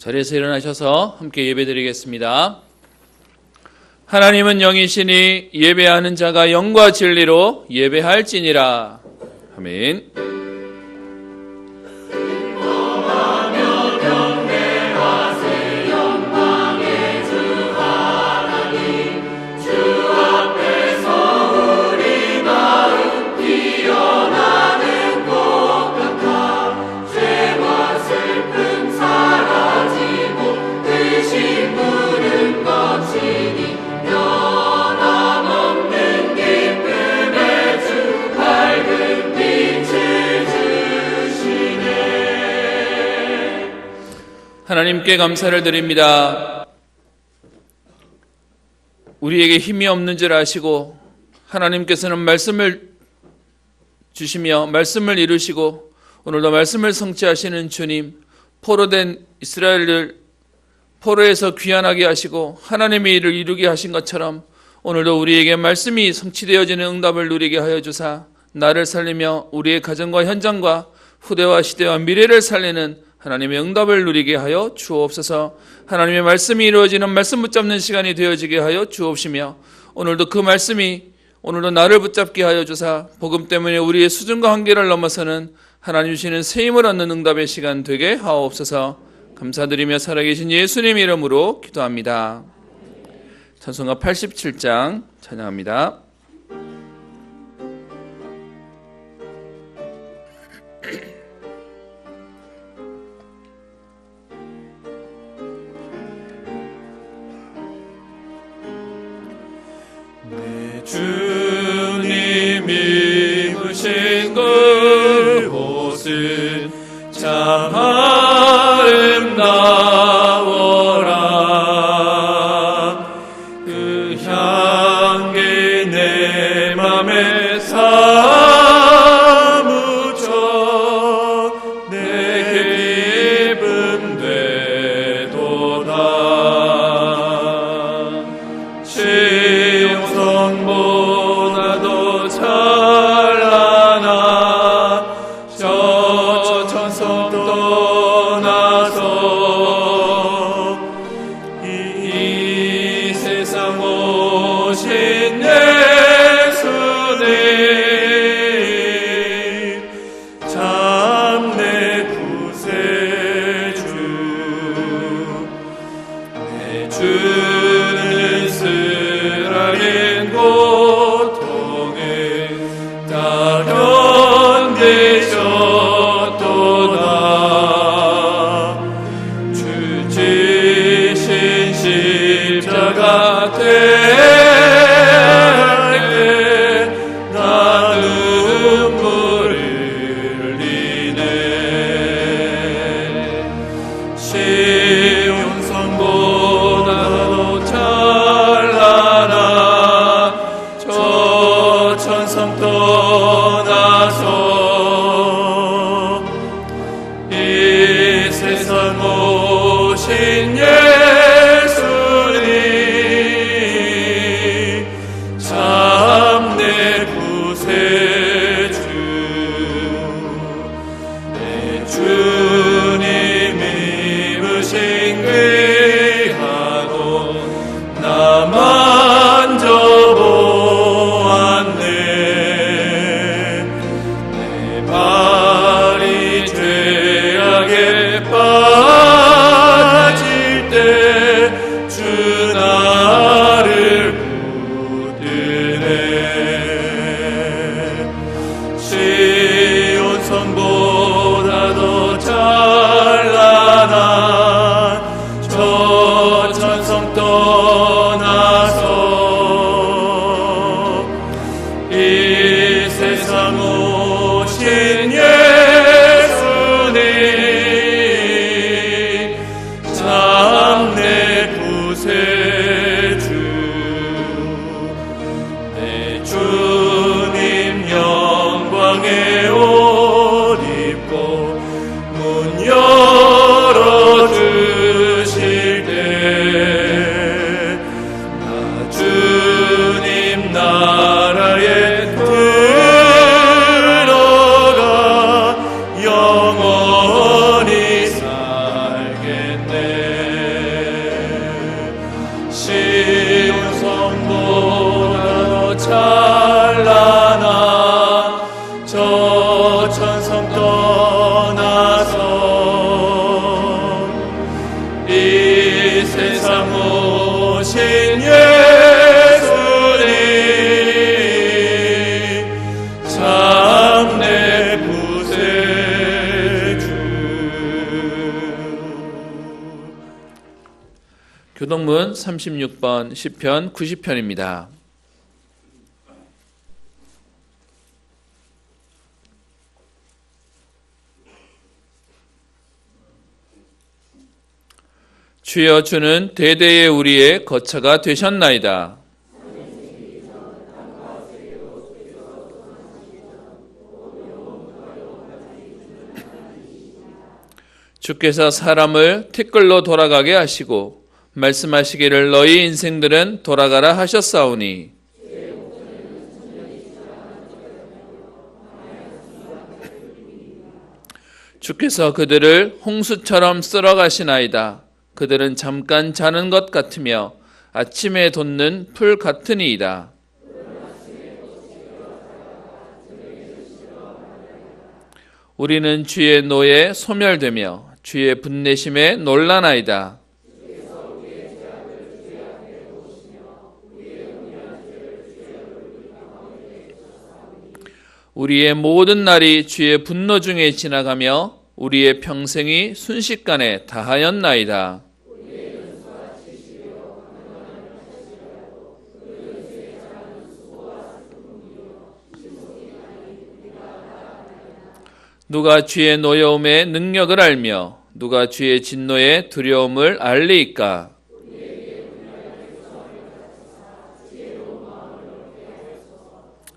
자리에서 일어나셔서 함께 예배드리겠습니다. 하나님은 영이시니 예배하는 자가 영과 진리로 예배할지니라. 아멘. 하나님께 감사를 드립니다. 우리에게 힘이 없는 줄 아시고 하나님께서는 말씀을 주시며 말씀을 이루시고 오늘도 말씀을 성취하시는 주님, 포로된 이스라엘을 포로에서 귀환하게 하시고 하나님의 일을 이루게 하신 것처럼 오늘도 우리에게 말씀이 성취되어지는 응답을 누리게 하여 주사 나를 살리며 우리의 가정과 현장과 후대와 시대와 미래를 살리는 하나님의 응답을 누리게 하여 주옵소서. 하나님의 말씀이 이루어지는 말씀 붙잡는 시간이 되어지게 하여 주옵시며 오늘도 그 말씀이 오늘도 나를 붙잡게 하여 주사 복음 때문에 우리의 수준과 한계를 넘어서는 하나님 주시는 새 힘을 얻는 응답의 시간 되게 하옵소서. 감사드리며 살아계신 예수님 이름으로 기도합니다. 찬송가 87장 찬양합니다. 주님이 입으신 그 옷은 참 아름다워라. 그 향기 내 맘에 사무쳐 내 기쁨 되도다. 보다도 찬란한 저 천성 떠나서 이 세상 오신 예수님 참 내 구세주. 내 주는 쓰라린 고통을 다 견디셨도다. 주 지신 십자가 때에 나 눈물을 흘리네. 시온성보다도 찬란한 저 천성 떠나서 이 세상 오신 예수님 참 내 구세주. 내 주님 입으신 귀하고 나 만져보았네. 내 발이 죄악에 빠질 때 주 나를 붙드네. 시온성보다도 찬란한 저 천성 떠나서 이 세상 오신 예수님 참 내 구세주. 내 주님 영광의 옷 입고 문 열어주실 때 나 주님 나라에 들어가 내 구세주. 교동문 36번 시편 90편입니다. 주여, 주는 대대의 우리의 거처가 되셨나이다. 주께서 사람을 티끌로 돌아가게 하시고 말씀하시기를 너희 인생들은 돌아가라 하셨사오니, 주께서 그들을 홍수처럼 쓸어가시나이다. 그들은 잠깐 자는 것 같으며 아침에 돋는 풀 같으니이다. 우리는 주의 노에 소멸되며 주의 분내심에 놀라나이다. 우리의 모든 날이 주의 분노 중에 지나가며 우리의 평생이 순식간에 다하였나이다. 누가 주의 노여움의 능력을 알며 누가 주의 진노의 두려움을 알리이까?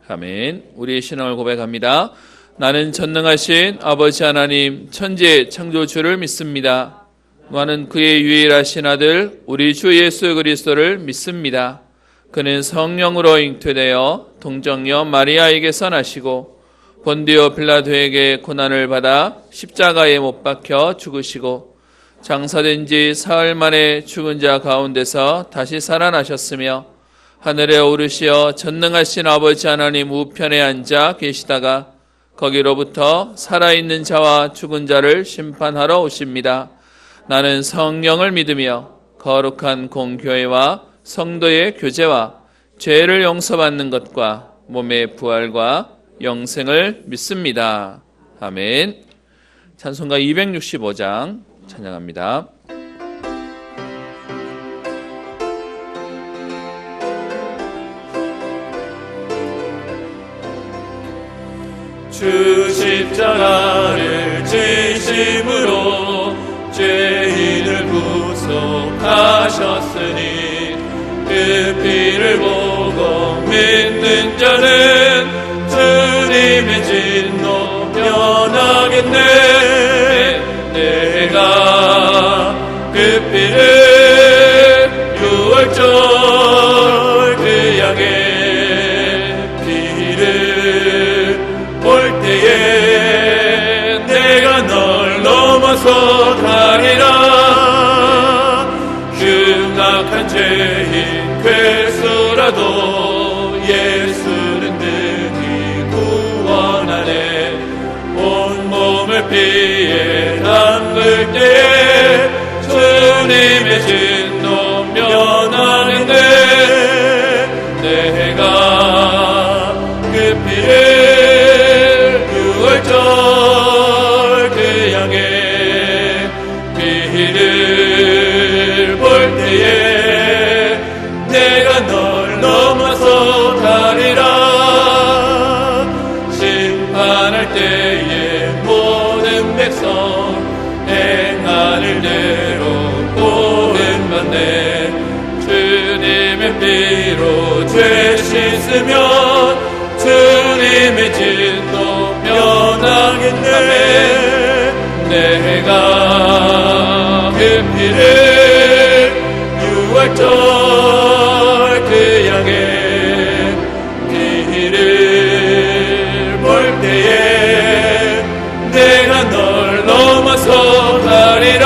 아멘. 우리의 신앙을 고백합니다. 나는 전능하신 아버지 하나님 천지의 창조주를 믿습니다. 나는 그의 유일하신 아들 우리 주 예수 그리스도를 믿습니다. 그는 성령으로 잉태되어 동정녀 마리아에게서 나시고 본디오 빌라도에게 고난을 받아 십자가에 못 박혀 죽으시고 장사된 지 사흘 만에 죽은 자 가운데서 다시 살아나셨으며 하늘에 오르시어 전능하신 아버지 하나님 우편에 앉아 계시다가 거기로부터 살아있는 자와 죽은 자를 심판하러 오십니다. 나는 성령을 믿으며 거룩한 공교회와 성도의 교제와 죄를 용서받는 것과 몸의 부활과 영생을 믿습니다. 아멘. 찬송가 265장 찬양합니다. 주 십자가를 지심으로 죄인을 구속하셨으니 그 피를 보고 믿는 자는 주님의 진노 면하겠네. 내가 그 피를 6월절 그 양의 피를 볼 때에 내가 널 넘어서 가리라. 흉악한 죄인 괴수라도 예수는 능히 구원하네. 온몸을 피에 담글 때에 주님의 진노 면하는데 내가 그 피를 6월절 그 양의 피를 볼 때에 내가 널 넘어서 가리라. 심판할 때에 모든 백성 행하는 대로 보응받네. 주님의 피로 죄 씻으면 주님의 진노 면하겠네. 내가 그 피를 6월절 그 양의 피를 볼 때에 내가 널 넘어서 가리라.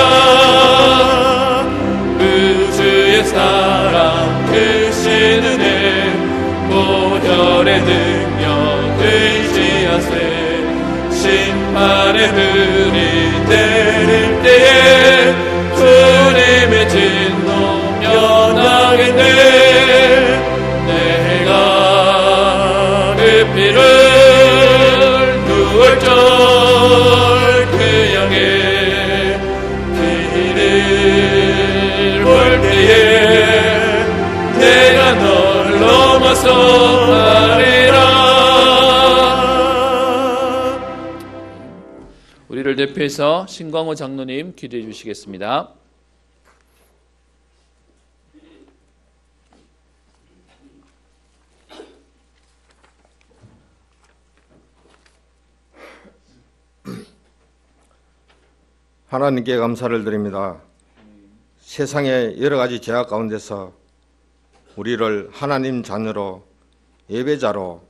우주의 사랑 크신 은혜 보혈의 능력 의지하세. 심판의 불이 내릴 때에 주님의 진노 면하겠네. 내가 그 피를 우리를 대표해서 신광호 장로님 기도해 주시겠습니다. 하나님께 감사를 드립니다. 세상의 여러 가지 죄악 가운데서 우리를 하나님 자녀로, 예배자로,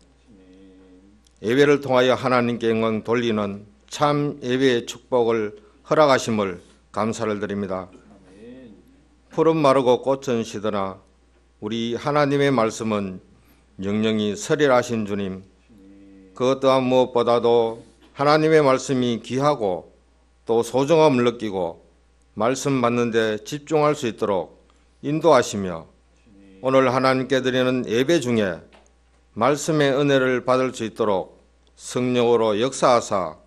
예배를 통하여 하나님께 영광 돌리는 참 예배의 축복을 허락하심을 감사를 드립니다. 푸른 마르고 꽃은 시드나 우리 하나님의 말씀은 영영이 설일하신 주님, 그 어떠한 무엇보다도 하나님의 말씀이 귀하고 또 소중함을 느끼고 말씀 받는 데 집중할 수 있도록 인도하시며 오늘 하나님께 드리는 예배 중에 말씀의 은혜를 받을 수 있도록 성령으로 역사하사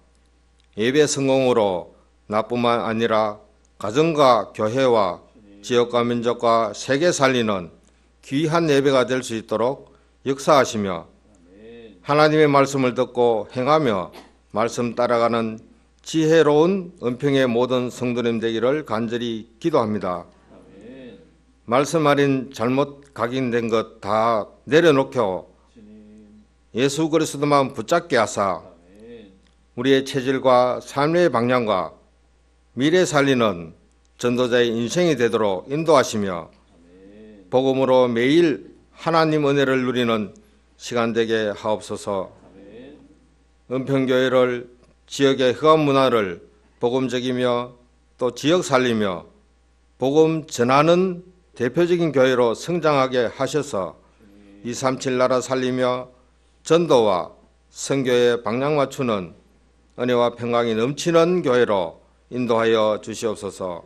예배 성공으로 나뿐만 아니라 가정과 교회와 지역과 민족과 세계 살리는 귀한 예배가 될 수 있도록 역사하시며 하나님의 말씀을 듣고 행하며 말씀 따라가는 지혜로운 은평의 모든 성도님 되기를 간절히 기도합니다. 말씀 아닌 잘못 각인된 것 다 내려놓고 예수 그리스도만 붙잡게 하사 우리의 체질과 삶의 방향과 미래 살리는 전도자의 인생이 되도록 인도하시며 복음으로 매일 하나님 은혜를 누리는 시간 되게 하옵소서. 은평교회를 지역의 흑암 문화를 복음적이며 또 지역 살리며 복음 전하는 대표적인 교회로 성장하게 하셔서 237 나라 살리며 전도와 선교의 방향 맞추는 은혜와 평강이 넘치는 교회로 인도하여 주시옵소서.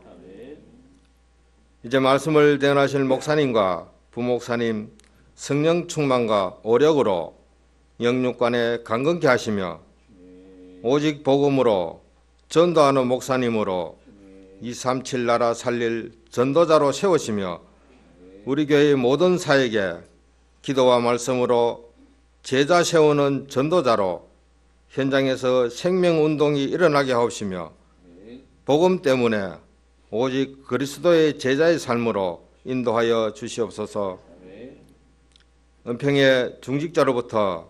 이제 말씀을 대언하실 목사님과 부목사님 성령 충만과 오력으로 영육간에 강건케 하시며 오직 복음으로 전도하는 목사님으로 237 나라 살릴 전도자로 세우시며 우리 교회의 모든 사역에 기도와 말씀으로 제자 세우는 전도자로 현장에서 생명운동이 일어나게 하옵시며 복음 때문에 오직 그리스도의 제자의 삶으로 인도하여 주시옵소서. 은평의 중직자로부터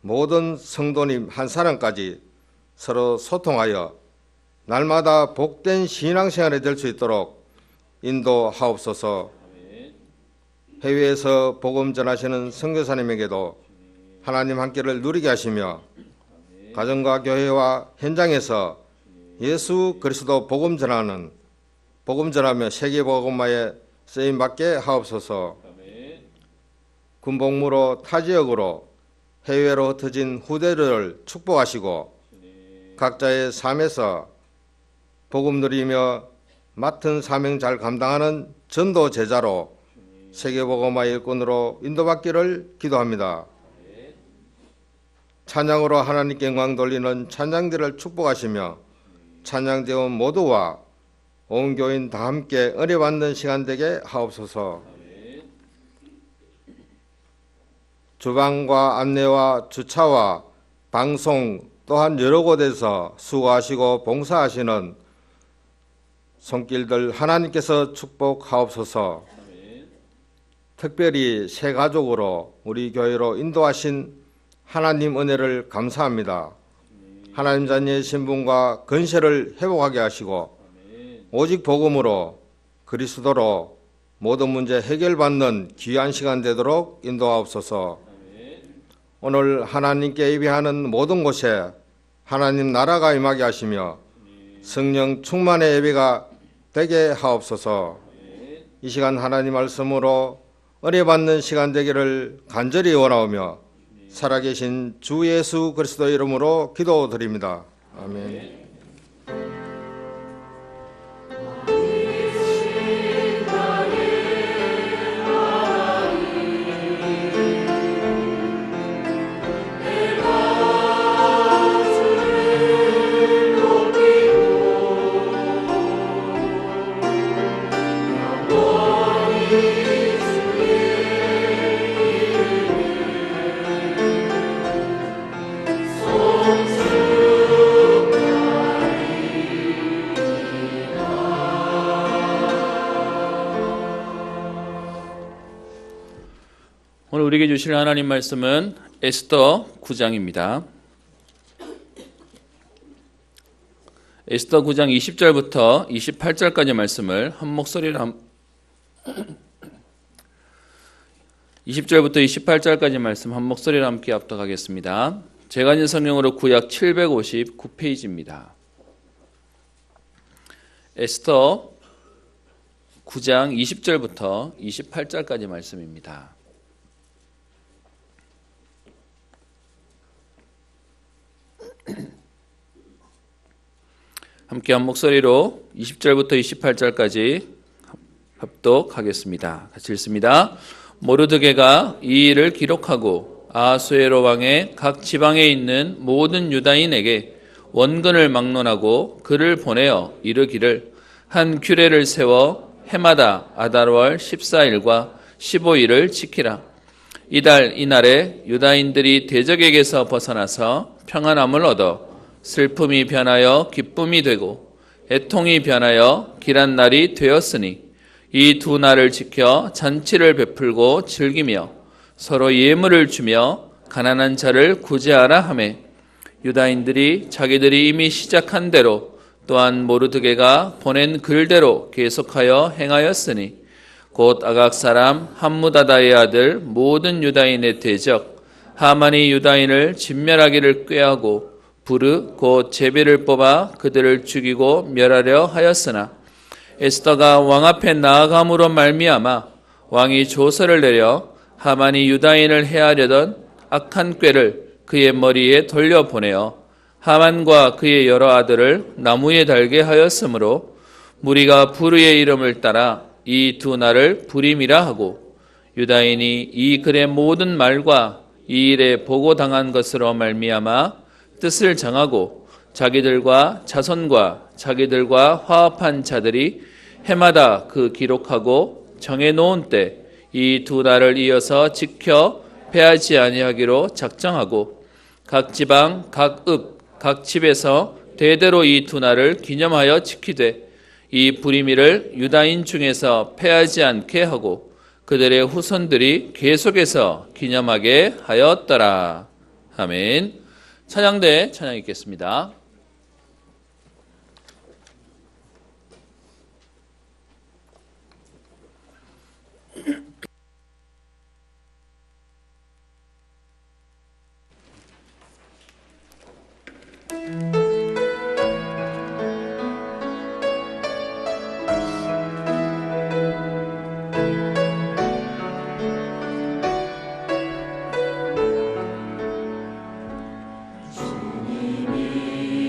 모든 성도님 한 사람까지 서로 소통하여 날마다 복된 신앙생활이 될 수 있도록 인도하옵소서. 해외에서 복음 전하시는 선교사님에게도 하나님 함께를 누리게 하시며 가정과 교회와 현장에서 예수 그리스도 복음 전하며 세계 복음화에 쓰임 받게 하옵소서. 군복무로 타 지역으로 해외로 흩어진 후대를 축복하시고 각자의 삶에서 복음 누리며 맡은 사명 잘 감당하는 전도 제자로 세계 복음화 일꾼으로 인도받기를 기도합니다. 찬양으로 하나님께 영광 돌리는 찬양대를 축복하시며 찬양대원 모두와 온 교인 다 함께 은혜 받는 시간 되게 하옵소서. 주방과 안내와 주차와 방송 또한 여러 곳에서 수고하시고 봉사하시는 손길들 하나님께서 축복하옵소서. 특별히 새 가족으로 우리 교회로 인도하신 하나님 은혜를 감사합니다. 하나님 자녀의 신분과 건세를 회복하게 하시고 오직 복음으로 그리스도로 모든 문제 해결받는 귀한 시간 되도록 인도하옵소서. 오늘 하나님께 예배하는 모든 곳에 하나님 나라가 임하게 하시며 성령 충만의 예배가 되게 하옵소서. 이 시간 하나님 말씀으로 은혜 받는 시간 되기를 간절히 원하오며 살아계신 주 예수 그리스도의 이름으로 기도드립니다. 아멘. 우리에게 주실 하나님 말씀은 에스더 9장입니다. 에스더 9장 20절부터 28절까지 말씀을 한 목소리로 20절부터 28절까지 말씀 한 목소리로 함께 합독하겠습니다. 제가 읽은 성경으로 구약 759페이지입니다. 에스더 9장 20절부터 28절까지 말씀입니다. 함께 한 목소리로 20절부터 28절까지 합독하겠습니다. 같이 읽습니다. 모르드게가 이 일을 기록하고 아하수에로 왕의 각 지방에 있는 모든 유다인에게 원근을 막론하고 글을 보내어 이르기를 한 규례를 세워 해마다 아달월 14일과 15일을 지키라. 이달 이날에 유다인들이 대적에게서 벗어나서 평안함을 얻어 슬픔이 변하여 기쁨이 되고 애통이 변하여 길한 날이 되었으니 이 두 날을 지켜 잔치를 베풀고 즐기며 서로 예물을 주며 가난한 자를 구제하라 하매 유다인들이 자기들이 이미 시작한 대로 또한 모르드게가 보낸 글대로 계속하여 행하였으니 곧 아각 사람 함무다다의 아들 모든 유다인의 대적 하만이 유다인을 진멸하기를 꾀하고 부르 곧 제비를 뽑아 그들을 죽이고 멸하려 하였으나 에스더가 왕 앞에 나아감으로 말미암아 왕이 조서를 내려 하만이 유다인을 해하려던 악한 꾀를 그의 머리에 돌려보내어 하만과 그의 여러 아들을 나무에 달게 하였으므로 무리가 부르의 이름을 따라 이 두 날을 부림이라 하고 유다인이 이 글의 모든 말과 이 일에 보고당한 것으로 말미암아 뜻을 정하고 자기들과 자손과 자기들과 화합한 자들이 해마다 그 기록하고 정해놓은 때 이 두 날을 이어서 지켜 패하지 아니하기로 작정하고 각 지방 각 읍 각 집에서 대대로 이 두 날을 기념하여 지키되 이 부리미를 유다인 중에서 패하지 않게 하고 그들의 후손들이 계속해서 기념하게 하였더라. 아멘. 찬양대 찬양 읽겠습니다. 주님이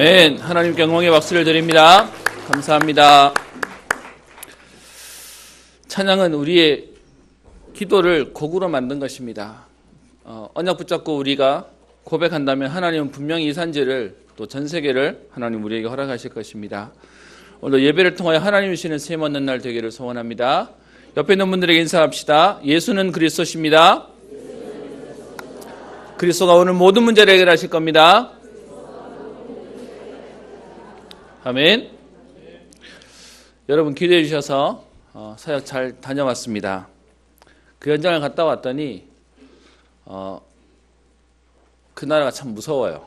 아멘. 하나님께 영광의 박수를 드립니다. 감사합니다. 찬양은 우리의 기도를 곡으로 만든 것입니다. 언약 붙잡고 우리가 고백한다면 하나님은 분명히 이 산지를 또 전 세계를 하나님 우리에게 허락하실 것입니다. 오늘 예배를 통하여 하나님 주시는 셈 얻는 날 되기를 소원합니다. 옆에 있는 분들에게 인사합시다. 예수는 그리스도십니다. 그리스도가 오늘 모든 문제를 해결하실 겁니다. 아멘. 여러분 기도해 주셔서 사역 잘 다녀왔습니다. 그 현장을 갔다 왔더니 그 나라가 참 무서워요.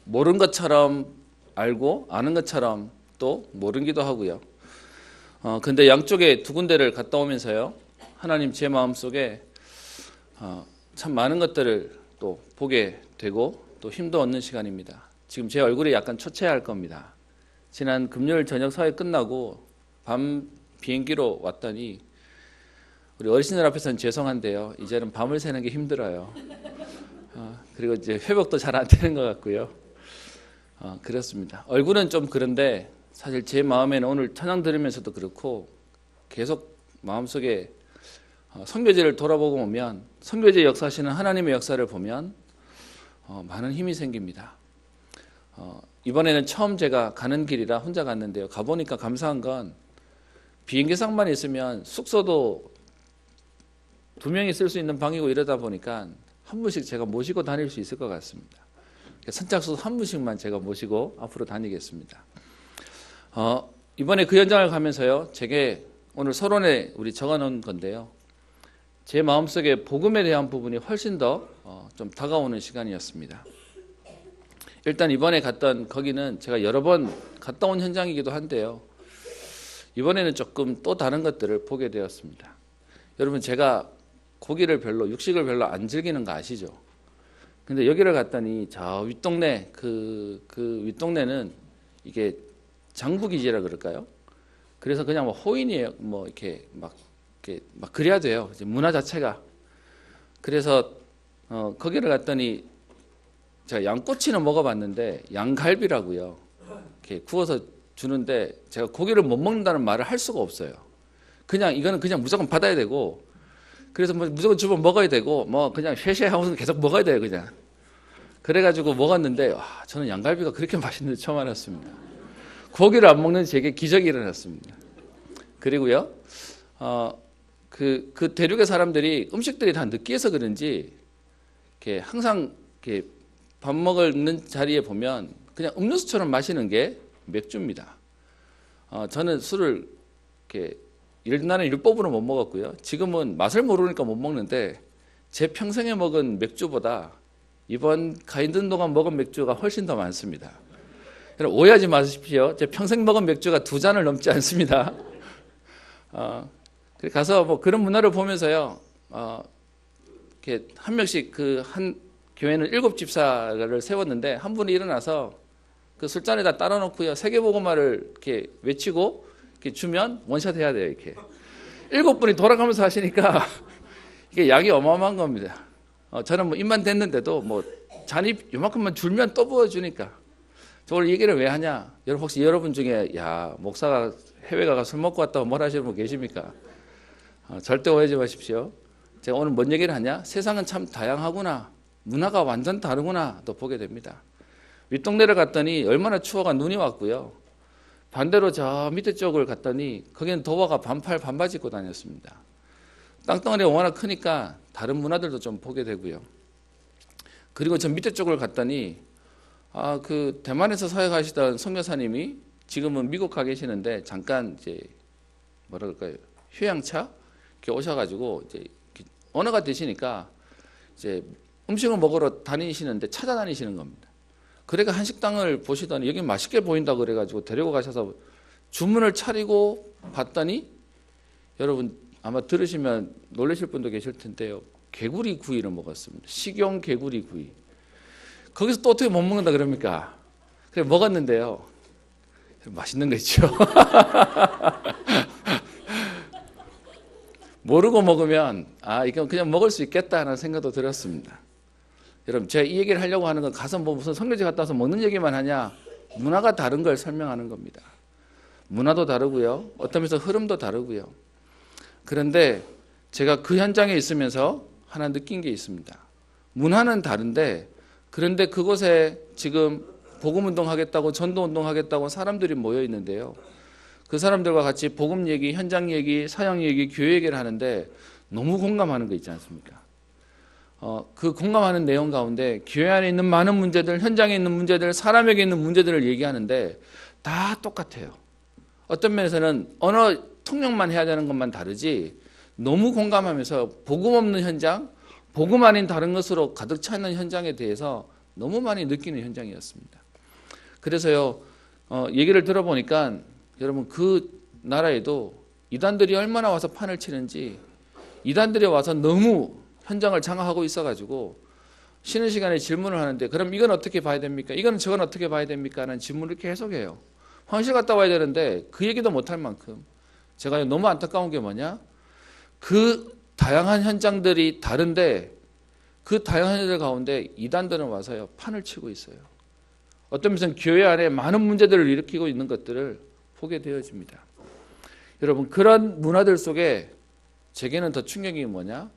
모르는 것처럼 알고 아는 것처럼 또 모르기도 하고요. 근데 양쪽에 두 군데를 갔다 오면서요, 하나님 제 마음속에 참 많은 것들을 또 보게 되고 또 힘도 얻는 시간입니다. 지금 제 얼굴이 약간 초췌할 겁니다. 지난 금요일 저녁 사회 끝나고 밤 비행기로 왔더니 우리 어르신들 앞에서는 죄송한데요, 이제는 밤을 새는 게 힘들어요. 그리고 이제 회복도 잘 안 되는 것 같고요. 그렇습니다. 얼굴은 좀 그런데 사실 제 마음에는 오늘 찬양 들으면서도 그렇고 계속 마음속에 선교제를 돌아보고 보면, 선교제 역사하시는 하나님의 역사를 보면 많은 힘이 생깁니다. 이번에는 처음 제가 가는 길이라 혼자 갔는데요, 가보니까 감사한 건 비행기상만 있으면 숙소도 2명이 쓸 수 있는 방이고 이러다 보니까 한 분씩 제가 모시고 다닐 수 있을 것 같습니다. 선착순 한 분씩만 제가 모시고 앞으로 다니겠습니다. 이번에 그 현장을 가면서요, 제게 오늘 서론에 우리 적어놓은 건데요, 제 마음속에 복음에 대한 부분이 훨씬 더 좀 다가오는 시간이었습니다. 일단 이번에 갔던 거기는 제가 여러 번 갔다 온 현장이기도 한데요, 이번에는 조금 또 다른 것들을 보게 되었습니다. 여러분, 제가 고기를 별로, 육식을 별로 안 즐기는 거 아시죠? 근데 여기를 갔더니 저 윗동네, 그 윗동네는 이게 장부기지라 그럴까요? 그래서 그냥 뭐 호인이에요. 뭐 이렇게 막 그래야 돼요, 이제 문화 자체가. 그래서 거기를 갔더니 제가 양꼬치는 먹어봤는데 양갈비라고요, 이렇게 구워서 주는데 제가 고기를 못 먹는다는 말을 할 수가 없어요. 그냥 이거는 그냥 무조건 받아야 되고, 그래서 뭐 무조건 주면 먹어야 되고, 뭐 그냥 쉐쉐하고서 계속 먹어야 돼요, 그냥. 그래가지고 먹었는데 저는 양갈비가 그렇게 맛있는지 처음 알았습니다. 고기를 안 먹는 제게 기적이 일어났습니다. 그리고요, 그 대륙의 사람들이 음식들이 다 느끼해서 그런지 이렇게 항상 이렇게 밥 먹는 자리에 보면 그냥 음료수처럼 마시는 게 맥주입니다. 저는 술을 이렇게 나는 율법으로 못 먹었고요, 지금은 맛을 모르니까 못 먹는데 제 평생에 먹은 맥주보다 이번 가 있는 동안 먹은 맥주가 훨씬 더 많습니다. 여러분 오해하지 마십시오. 제 평생 먹은 맥주가 2잔을 넘지 않습니다. 가서 뭐 그런 문화를 보면서요, 이렇게 한 명씩 그 한 교회는 7집사를 세웠는데 한 분이 일어나서 그 술잔에다 따라 놓고요, 세계복음화를 이렇게 외치고 이렇게 주면 원샷 해야 돼요. 이렇게 7분이 돌아가면서 하시니까 이게 양이 어마어마한 겁니다. 저는 뭐 입만 댔는데도 뭐 잔입 요만큼만 줄면 또 부어주니까. 저 오늘 얘기를 왜 하냐? 혹시 여러분 중에 목사가 해외 가서 술 먹고 왔다고 뭘 하시는 분 계십니까? 절대 오해하지 마십시오. 제가 오늘 뭔 얘기를 하냐? 세상은 참 다양하구나, 문화가 완전 다르구나 또 보게 됩니다. 윗동네를 갔더니 얼마나 추워가 눈이 왔고요, 반대로 저 밑에 쪽을 갔더니 거기는 도화가 반팔 반바지 입고 다녔습니다. 땅덩어리가 워낙 크니까 다른 문화들도 좀 보게 되고요. 그리고 저 밑에 쪽을 갔더니 그 대만에서 사역하시던 선교사님이 지금은 미국 가 계시는데 잠깐 이제 뭐라 그럴까요, 휴양차 이렇게 오셔가지고 이제 언어가 되시니까 이제 음식을 먹으러 다니시는데 찾아다니시는 겁니다. 그러니까 한식당을 보시더니 여기 맛있게 보인다고 그래가지고 데리고 가셔서 주문을 차리고 봤더니, 여러분 아마 들으시면 놀라실 분도 계실 텐데요, 개구리 구이를 먹었습니다. 식용 개구리 구이. 거기서 또 어떻게 못 먹는다 그럽니까? 그래 먹었는데요, 맛있는 거 있죠. 모르고 먹으면 이건 그냥 먹을 수 있겠다 하는 생각도 들었습니다. 여러분 제가 이 얘기를 하려고 하는 건 가서 뭐 무슨 선교지 갔다 와서 먹는 얘기만 하냐, 문화가 다른 걸 설명하는 겁니다. 문화도 다르고요. 어떤 면에서 흐름도 다르고요. 그런데 제가 그 현장에 있으면서 하나 느낀 게 있습니다. 문화는 다른데 그런데 그곳에 지금 복음운동 하겠다고 전도운동 하겠다고 사람들이 모여 있는데요. 그 사람들과 같이 복음 얘기, 현장 얘기, 사역 얘기, 교회 얘기를 하는데 너무 공감하는 거 있지 않습니까? 그 공감하는 내용 가운데 교회 안에 있는 많은 문제들, 현장에 있는 문제들, 사람에게 있는 문제들을 얘기하는데 다 똑같아요. 어떤 면에서는 언어 통역만 해야 되는 것만 다르지 너무 공감하면서 복음 없는 현장, 복음 아닌 다른 것으로 가득 차 있는 현장에 대해서 너무 많이 느끼는 현장이었습니다. 그래서요, 얘기를 들어보니까 여러분 그 나라에도 이단들이 얼마나 와서 판을 치는지 이단들이 와서 너무 현장을 장악하고 있어가지고 쉬는 시간에 질문을 하는데 그럼 이건 어떻게 봐야 됩니까? 이건 저건 어떻게 봐야 됩니까? 하는 질문을 계속해요. 화장실 갔다 와야 되는데 그 얘기도 못할 만큼 제가 너무 안타까운 게 뭐냐? 그 다양한 현장들이 다른데 그 다양한 현장들 가운데 이단들은 와서요 판을 치고 있어요. 어떤 면에서는 교회 안에 많은 문제들을 일으키고 있는 것들을 보게 되어집니다. 여러분 그런 문화들 속에 제게는 더 충격이 뭐냐?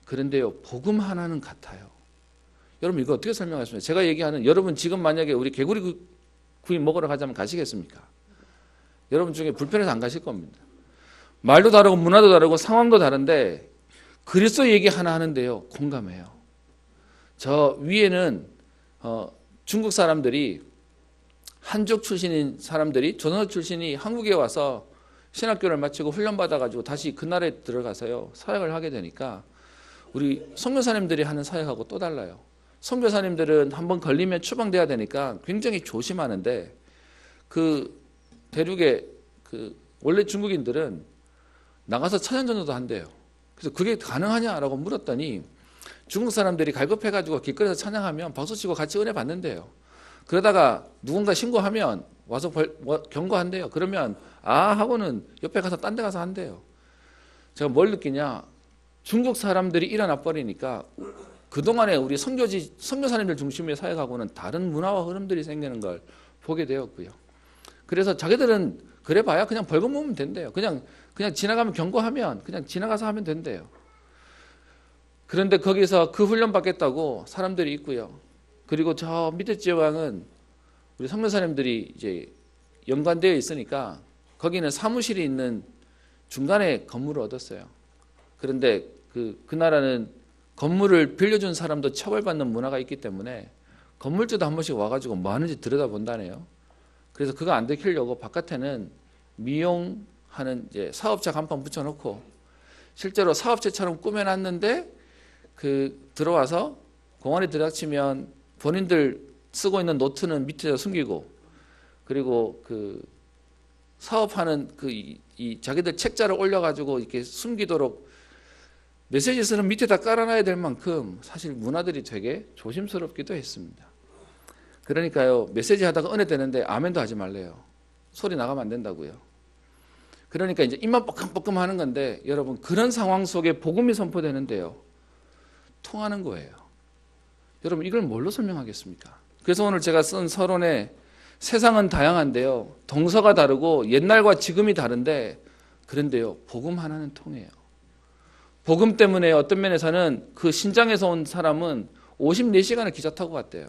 그런데요 복음 하나는 같아요. 여러분 이거 어떻게 설명하십니까? 제가 얘기하는 여러분 지금 만약에 우리 개구리 구이 먹으러 가자면 가시겠습니까? 여러분 중에 불편해서 안 가실 겁니다. 말도 다르고 문화도 다르고 상황도 다른데 그리스도 얘기 하나 하는데요 공감해요. 저 위에는 중국 사람들이 한족 출신인 사람들이 조선족 출신이 한국에 와서 신학교를 마치고 훈련받아가지고 다시 그 나라에 들어가서요 사역을 하게 되니까 우리 선교사님들이 하는 사역하고 또 달라요. 선교사님들은 한번 걸리면 추방돼야 되니까 굉장히 조심하는데 그 대륙의 그 원래 중국인들은 나가서 찬양전도도 한대요. 그래서 그게 가능하냐라고 물었더니 중국 사람들이 갈급해가지고 길거리에서 찬양하면 박수치고 같이 은혜 받는데요. 그러다가 누군가 신고하면 와서 경고한대요. 그러면 아 하고는 옆에 가서 딴 데 가서 한대요. 제가 뭘 느끼냐? 중국 사람들이 일어나 버리니까 그동안에 우리 선교사님들 중심의 사역하고는 다른 문화와 흐름들이 생기는 걸 보게 되었고요. 그래서 자기들은 그래 봐야 그냥 벌금 먹으면 된대요. 그냥 지나가면 경고하면 그냥 지나가서 하면 된대요. 그런데 거기서 그 훈련 받겠다고 사람들이 있고요. 그리고 저 밑에 지방은 우리 선교사님들이 이제 연관되어 있으니까 거기는 사무실이 있는 중간에 건물을 얻었어요. 그런데 그 나라는 건물을 빌려준 사람도 처벌받는 문화가 있기 때문에 건물주도 한 번씩 와가지고 뭐 하는지 들여다본다네요. 그래서 그거 안 들키려고 바깥에는 미용하는 이제 사업자 간판 붙여놓고 실제로 사업체처럼 꾸며놨는데 그 들어와서 공안에 들어치면 본인들 쓰고 있는 노트는 밑에 숨기고 그리고 그 사업하는 이 자기들 책자를 올려가지고 이렇게 숨기도록 메시지 쓰는 밑에다 깔아놔야 될 만큼 사실 문화들이 되게 조심스럽기도 했습니다. 그러니까요 메시지 하다가 은혜 되는데 아멘도 하지 말래요. 소리 나가면 안 된다고요. 그러니까 이제 입만 뻐끔뻐끔 하는 건데 여러분 그런 상황 속에 복음이 선포되는데요 통하는 거예요. 여러분 이걸 뭘로 설명하겠습니까? 그래서 오늘 제가 쓴 서론에 세상은 다양한데요 동서가 다르고 옛날과 지금이 다른데 그런데요 복음 하나는 통해요. 복음 때문에 어떤 면에서는 그 신장에서 온 사람은 54시간을 기차 타고 갔대요.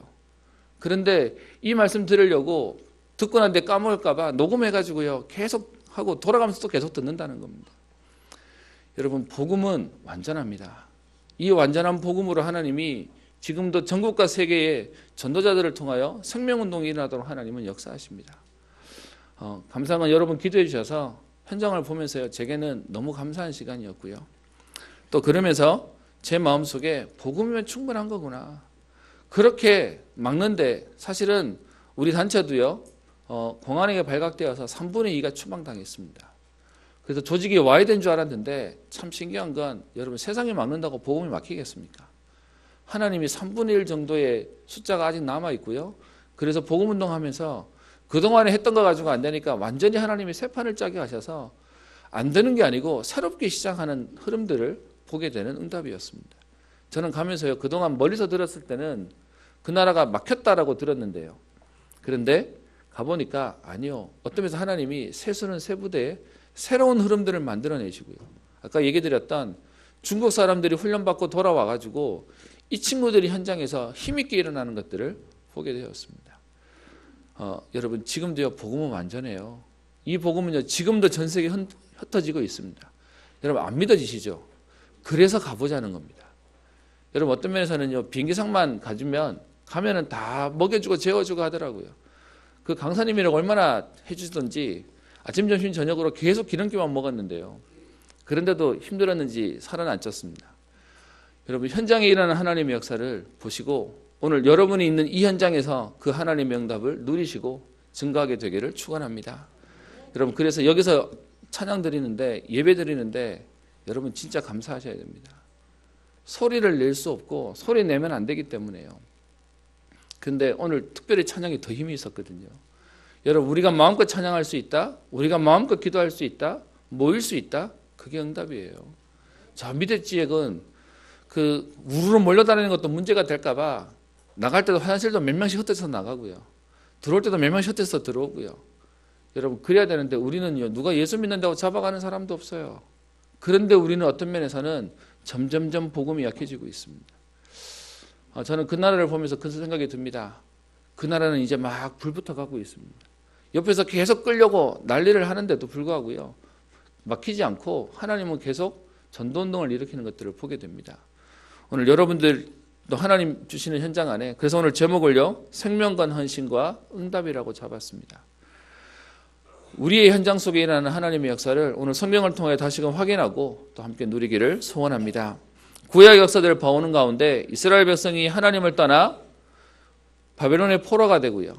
그런데 이 말씀 들으려고 듣고 난 뒤에 까먹을까 봐 녹음해가지고요 계속 하고 돌아가면서 또 계속 듣는다는 겁니다. 여러분 복음은 완전합니다. 이 완전한 복음으로 하나님이 지금도 전국과 세계의 전도자들을 통하여 생명운동이 일어나도록 하나님은 역사하십니다. 감사한 건 여러분 기도해 주셔서 현장을 보면서요 제게는 너무 감사한 시간이었고요. 또 그러면서 제 마음속에 복음이면 충분한 거구나. 그렇게 막는데 사실은 우리 단체도요 공안에게 발각되어서 3분의 2가 추방당했습니다. 그래서 조직이 와야 된 줄 알았는데 참 신기한 건 여러분 세상이 막는다고 복음이 막히겠습니까? 하나님이 3분의 1 정도의 숫자가 아직 남아있고요. 그래서 복음운동하면서 그동안에 했던 거 가지고 안 되니까 완전히 하나님이 새 판을 짜게 하셔서 안 되는 게 아니고 새롭게 시작하는 흐름들을 보게 되는 응답이었습니다. 저는 가면서요 그동안 멀리서 들었을 때는 그 나라가 막혔다라고 들었는데요. 그런데 가보니까 아니요. 어떤 면에서 하나님이 세수는 세부대에 새로운 흐름들을 만들어내시고요. 아까 얘기드렸던 중국 사람들이 훈련받고 돌아와가지고 이 친구들이 현장에서 힘있게 일어나는 것들을 보게 되었습니다. 여러분 지금도요 복음은 완전해요. 이 복음은요 지금도 전 세계에 흩어지고 있습니다. 여러분 안 믿어지시죠? 그래서 가보자는 겁니다. 여러분 어떤 면에서는요 비행기상만 가면은 다 먹여주고 재워주고 하더라고요. 그 강사님이라고 얼마나 해주시던지 아침 점심 저녁으로 계속 기름기만 먹었는데요. 그런데도 힘들었는지 살은 안 쪘습니다. 여러분 현장에 일어나는 하나님의 역사를 보시고 오늘 여러분이 있는 이 현장에서 그 하나님의 응답을 누리시고 증거하게 되기를 축원합니다. 여러분 그래서 여기서 찬양 드리는데 예배 드리는데 여러분 진짜 감사하셔야 됩니다. 소리를 낼 수 없고 소리 내면 안 되기 때문에요. 근데 오늘 특별히 찬양이 더 힘이 있었거든요. 여러분 우리가 마음껏 찬양할 수 있다, 우리가 마음껏 기도할 수 있다, 모일 수 있다, 그게 응답이에요. 저 밑에 지역은 그 우르르 몰려다니는 것도 문제가 될까 봐 나갈 때도 화장실도 몇 명씩 흩어져서 나가고요. 들어올 때도 몇 명씩 흩어져서 들어오고요. 여러분 그래야 되는데 우리는요 누가 예수 믿는다고 잡아가는 사람도 없어요. 그런데 우리는 어떤 면에서는 점점점 복음이 약해지고 있습니다. 저는 그 나라를 보면서 그 생각이 듭니다. 그 나라는 이제 막 불붙어 가고 있습니다. 옆에서 계속 끌려고 난리를 하는데도 불구하고요 막히지 않고 하나님은 계속 전도운동을 일으키는 것들을 보게 됩니다. 오늘 여러분들도 하나님 주시는 현장 안에 그래서 오늘 제목을요 생명건 헌신과 응답이라고 잡았습니다. 우리의 현장 속에 일어나는 하나님의 역사를 오늘 성경을 통해 다시금 확인하고 또 함께 누리기를 소원합니다. 구약 역사들을 봐오는 가운데 이스라엘 백성이 하나님을 떠나 바벨론의 포로가 되고요.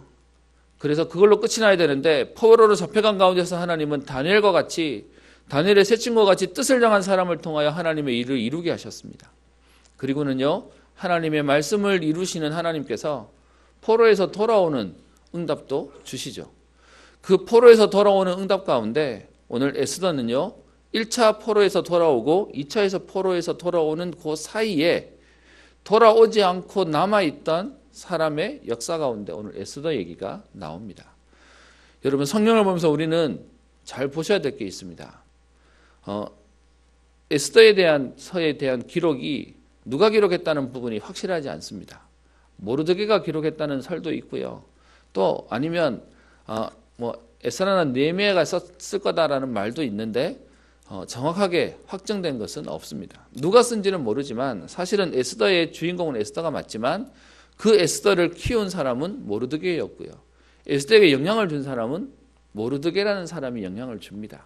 그래서 그걸로 끝이 나야 되는데 포로로 잡혀간 가운데서 하나님은 다니엘과 같이 다니엘의 세 친구와 같이 뜻을 정한 사람을 통하여 하나님의 일을 이루게 하셨습니다. 그리고는요 하나님의 말씀을 이루시는 하나님께서 포로에서 돌아오는 응답도 주시죠. 그 포로에서 돌아오는 응답 가운데 오늘 에스더는요 1차 포로에서 돌아오고 2차에서 포로에서 돌아오는 그 사이에 돌아오지 않고 남아있던 사람의 역사 가운데 오늘 에스더 얘기가 나옵니다. 여러분 성경을 보면서 우리는 잘 보셔야 될 게 있습니다. 에스더에 대한 서에 대한 기록이 누가 기록했다는 부분이 확실하지 않습니다. 모르드게가 기록했다는 설도 있고요. 또 아니면 에스라나 느헤미야가 썼을 거다라는 말도 있는데 정확하게 확정된 것은 없습니다. 누가 쓴지는 모르지만 사실은 에스더의 주인공은 에스더가 맞지만 그 에스더를 키운 사람은 모르드게였고요. 에스더에게 영향을 준 사람은 모르드게라는 사람이 영향을 줍니다.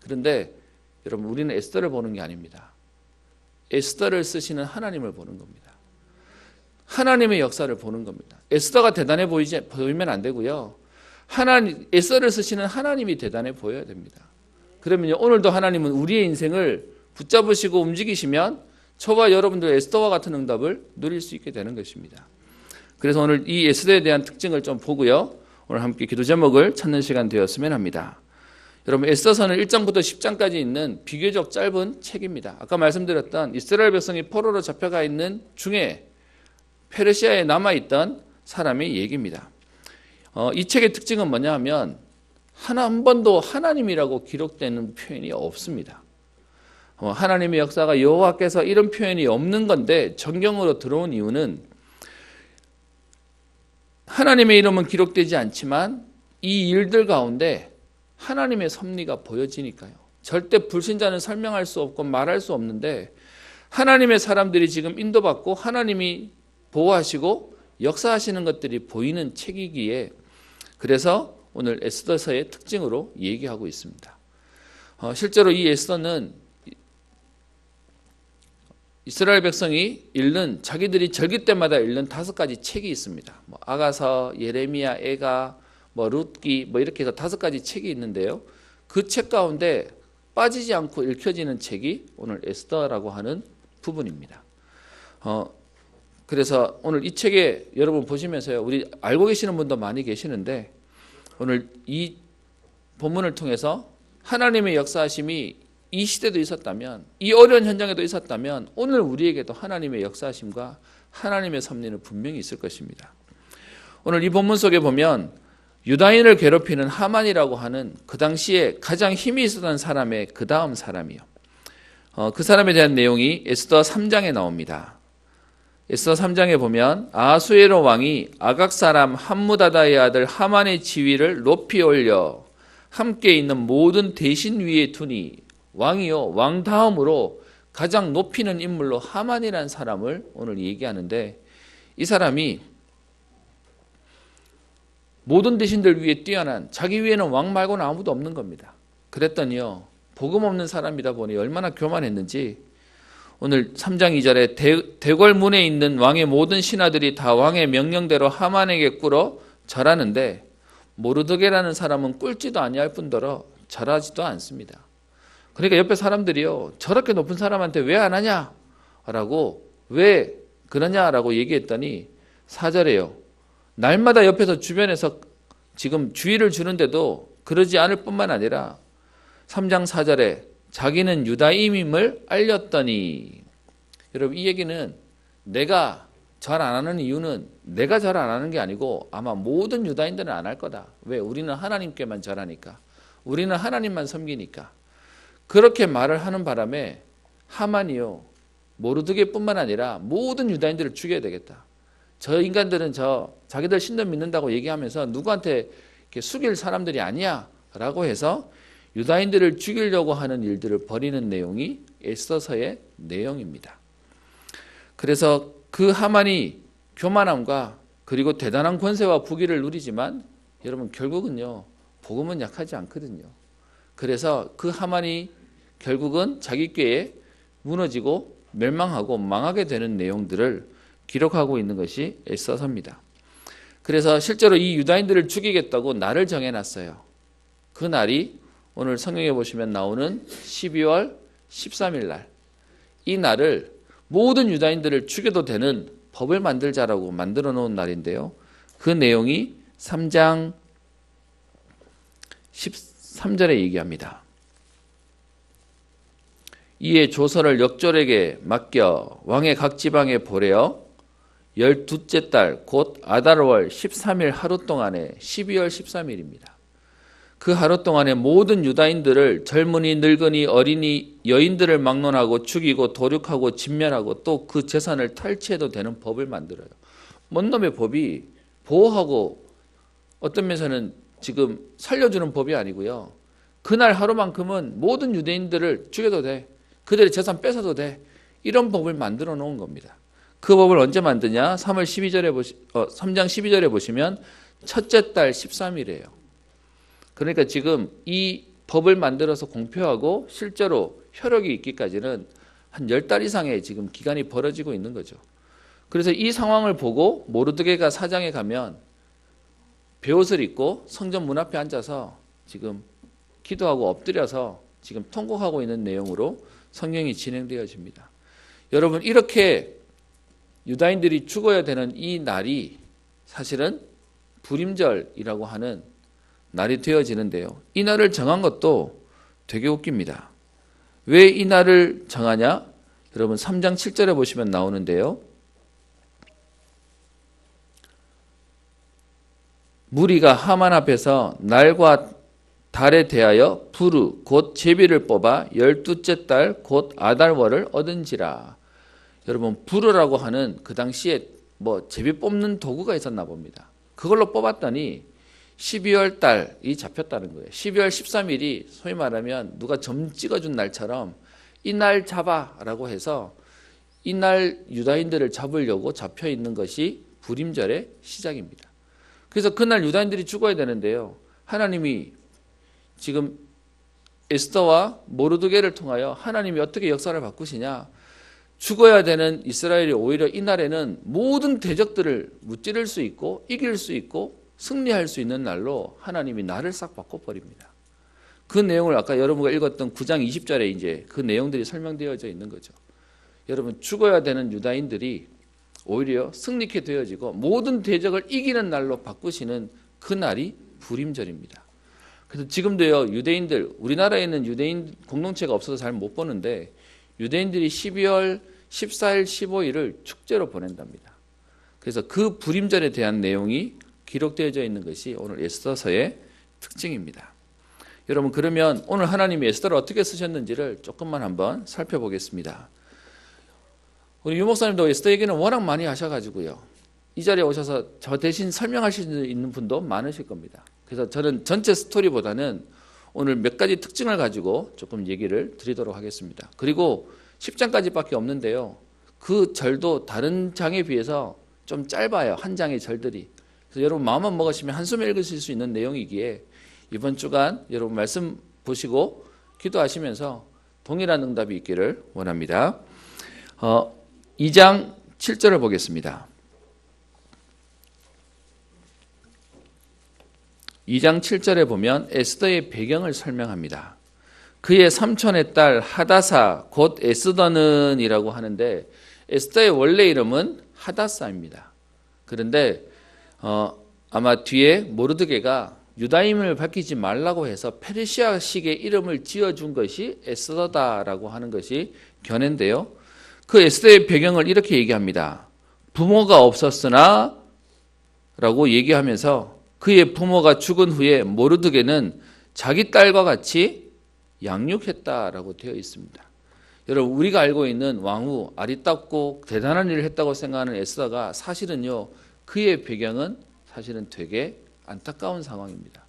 그런데 여러분 우리는 에스더를 보는 게 아닙니다. 에스더를 쓰시는 하나님을 보는 겁니다. 하나님의 역사를 보는 겁니다. 에스더가 대단해 보이면 안 되고요. 에스더를 쓰시는 하나님이 대단해 보여야 됩니다. 그러면요 오늘도 하나님은 우리의 인생을 붙잡으시고 움직이시면 저와 여러분들 에스더와 같은 응답을 누릴 수 있게 되는 것입니다. 그래서 오늘 이 에스더에 대한 특징을 좀 보고요 오늘 함께 기도 제목을 찾는 시간 되었으면 합니다. 여러분 에스더서는 1장부터 10장까지 있는 비교적 짧은 책입니다. 아까 말씀드렸던 이스라엘 백성이 포로로 잡혀가 있는 중에 페르시아에 남아있던 사람의 얘기입니다. 이 책의 특징은 뭐냐 하면 한 번도 하나님이라고 기록되는 표현이 없습니다. 하나님의 역사가 여호와께서 이런 표현이 없는 건데 정경으로 들어온 이유는 하나님의 이름은 기록되지 않지만 이 일들 가운데 하나님의 섭리가 보여지니까요. 절대 불신자는 설명할 수 없고 말할 수 없는데 하나님의 사람들이 지금 인도받고 하나님이 보호하시고 역사하시는 것들이 보이는 책이기에 그래서 오늘 에스더서의 특징으로 얘기하고 있습니다. 실제로 이 에스더는 이스라엘 백성이 읽는 자기들이 절기 때마다 읽는 5가지 책이 있습니다. 아가서, 예레미야, 에가, 룻기 이렇게 해서 5가지 책이 있는데요. 그 책 가운데 빠지지 않고 읽혀지는 책이 오늘 에스더라고 하는 부분입니다. 그래서 오늘 이 책에 여러분 보시면서요. 우리 알고 계시는 분도 많이 계시는데 오늘 이 본문을 통해서 하나님의 역사하심이 이 시대도 있었다면 이 어려운 현장에도 있었다면 오늘 우리에게도 하나님의 역사하심과 하나님의 섭리는 분명히 있을 것입니다. 오늘 이 본문 속에 보면 유다인을 괴롭히는 하만이라고 하는 그 당시에 가장 힘이 있었던 사람의 그 다음 사람이요. 그 사람에 대한 내용이 에스더 3장에 나옵니다. 에스더 3장에 보면 아하수에로 왕이 아각 사람 함무다다의 아들 하만의 지위를 높이 올려 함께 있는 모든 대신 위에 두니, 왕이요, 왕 다음으로 가장 높이는 인물로 하만이라는 사람을 오늘 얘기하는데, 이 사람이 모든 대신들 위에 뛰어난, 자기 위에는 왕 말고는 아무도 없는 겁니다. 그랬더니요, 복음 없는 사람이다 보니 얼마나 교만했는지 오늘 3장 2절에 대궐문에 있는 왕의 모든 신하들이 다 왕의 명령대로 하만에게 꿇어 절하는데 모르드게라는 사람은 꿇지도 아니할 뿐더러 절하지도 않습니다. 그러니까 옆에 사람들이요, 저렇게 높은 사람한테 왜 안 하냐? 라고, 왜 그러냐라고 얘기했더니 4절에요. 날마다 옆에서 주변에서 지금 주의를 주는데도 그러지 않을 뿐만 아니라 3장 4절에 자기는 유다임임을 알렸더니, 여러분 이 얘기는 내가 절 안 하는 이유는 내가 절 안 하는 게 아니고 아마 모든 유다인들은 안 할 거다. 왜? 우리는 하나님께만 절하니까. 우리는 하나님만 섬기니까. 그렇게 말을 하는 바람에 하만이요, 모르드게뿐만 아니라 모든 유다인들을 죽여야 되겠다. 저 인간들은 자기들 신도 믿는다고 얘기하면서 누구한테 이렇게 숙일 사람들이 아니야 라고 해서 유다인들을 죽이려고 하는 일들을 벌이는 내용이 에스더서의 내용입니다. 그래서 그 하만이 교만함과 그리고 대단한 권세와 부귀를 누리지만 여러분 결국은요, 복음은 약하지 않거든요. 그래서 그 하만이 결국은 자기 꾀에 무너지고 멸망하고 망하게 되는 내용들을 기록하고 있는 것이 에스더서입니다. 그래서 실제로 이 유다인들을 죽이겠다고 날을 정해놨어요. 그 날이 오늘 성경에 보시면 나오는 12월 13일 날, 이 날을 모든 유다인들을 죽여도 되는 법을 만들자라고 만들어 놓은 날인데요. 그 내용이 3장 13절에 얘기합니다. 이에 조서를 역졸에게 맡겨 왕의 각 지방에 보내어 12째 달 곧 아달월 13일 하루 동안에 12월 13일입니다. 그 하루 동안에 모든 유다인들을 젊은이, 늙은이, 어린이, 여인들을 막론하고 죽이고 도륙하고 진멸하고 또 그 재산을 탈취해도 되는 법을 만들어요. 뭔 놈의 법이 보호하고 어떤 면에서는 지금 살려주는 법이 아니고요. 그날 하루만큼은 모든 유대인들을 죽여도 돼. 그들의 재산 뺏어도 돼. 이런 법을 만들어 놓은 겁니다. 그 법을 언제 만드냐? 3장 12절에 보시면 첫째 달 13일이에요. 그러니까 지금 이 법을 만들어서 공표하고 실제로 효력이 있기까지는 한 10달 이상의 지금 기간이 벌어지고 있는 거죠. 그래서 이 상황을 보고 모르드게가 사장에 가면 베옷을 입고 성전 문 앞에 앉아서 지금 기도하고 엎드려서 지금 통곡하고 있는 내용으로 성경이 진행되어집니다. 여러분, 이렇게 유다인들이 죽어야 되는 이 날이 사실은 불임절이라고 하는 날이 되어지는데요. 이 날을 정한 것도 되게 웃깁니다. 왜 이 날을 정하냐? 여러분 3장 7절에 보시면 나오는데요. 무리가 하만 앞에서 날과 달에 대하여 부르 곧 제비를 뽑아 12째 달 곧 아달월을 얻은지라. 여러분, 부르라고 하는 그 당시에 제비 뽑는 도구가 있었나 봅니다. 그걸로 뽑았더니 12월 달이 잡혔다는 거예요. 12월 13일이 소위 말하면 누가 점 찍어준 날처럼 이 날 잡아라고 해서 이 날 유다인들을 잡으려고 잡혀 있는 것이 불임절의 시작입니다. 그래서 그날 유다인들이 죽어야 되는데요. 하나님이 지금 에스더와 모르드게를 통하여 하나님이 어떻게 역사를 바꾸시냐? 죽어야 되는 이스라엘이 오히려 이 날에는 모든 대적들을 무찌를 수 있고 이길 수 있고 승리할 수 있는 날로 하나님이 날을 싹 바꿔버립니다. 그 내용을 아까 여러분과 읽었던 9장 20절에 이제 그 내용들이 설명되어져 있는 거죠. 여러분, 죽어야 되는 유다인들이 오히려 승리케 되어지고 모든 대적을 이기는 날로 바꾸시는 그 날이 불임절입니다. 그래서 지금도요, 유대인들, 우리나라에는 유대인 공동체가 없어서 잘 못 보는데 유대인들이 12월 14일, 15일을 축제로 보낸답니다. 그래서 그 불임절에 대한 내용이 기록되어져 있는 것이 오늘 에스더서의 특징입니다. 여러분, 그러면 오늘 하나님이 에스더를 어떻게 쓰셨는지를 조금만 한번 살펴보겠습니다. 우리 유 목사님도 에스더 얘기는 워낙 많이 하셔가지고요, 이 자리에 오셔서 저 대신 설명하실 수 있는 분도 많으실 겁니다. 그래서 저는 전체 스토리보다는 오늘 몇 가지 특징을 가지고 조금 얘기를 드리도록 하겠습니다. 그리고 10장까지밖에 없는데요, 그 절도 다른 장에 비해서 좀 짧아요. 한 장의 절들이. 그래서 여러분 마음만 먹으시면 한숨에 읽으실 수 있는 내용이기에 이번 주간 여러분 말씀 보시고 기도하시면서 동일한 응답이 있기를 원합니다. 2장 7절을 보겠습니다. 2장 7절에 보면 에스더의 배경을 설명합니다. 그의 삼촌의 딸 하다사 곧 에스더는 이라고 하는데, 에스더의 원래 이름은 하다사입니다. 그런데 아마 뒤에 모르드게가 유다임을 밝히지 말라고 해서 페르시아식의 이름을 지어준 것이 에스더다라고 하는 것이 견해인데요, 그 에스더의 배경을 이렇게 얘기합니다. 부모가 없었으나 라고 얘기하면서 그의 부모가 죽은 후에 모르드게는 자기 딸과 같이 양육했다라고 되어 있습니다. 여러분, 우리가 알고 있는 왕후, 아리따고 대단한 일을 했다고 생각하는 에스더가 사실은요, 그의 배경은 사실은 되게 안타까운 상황입니다.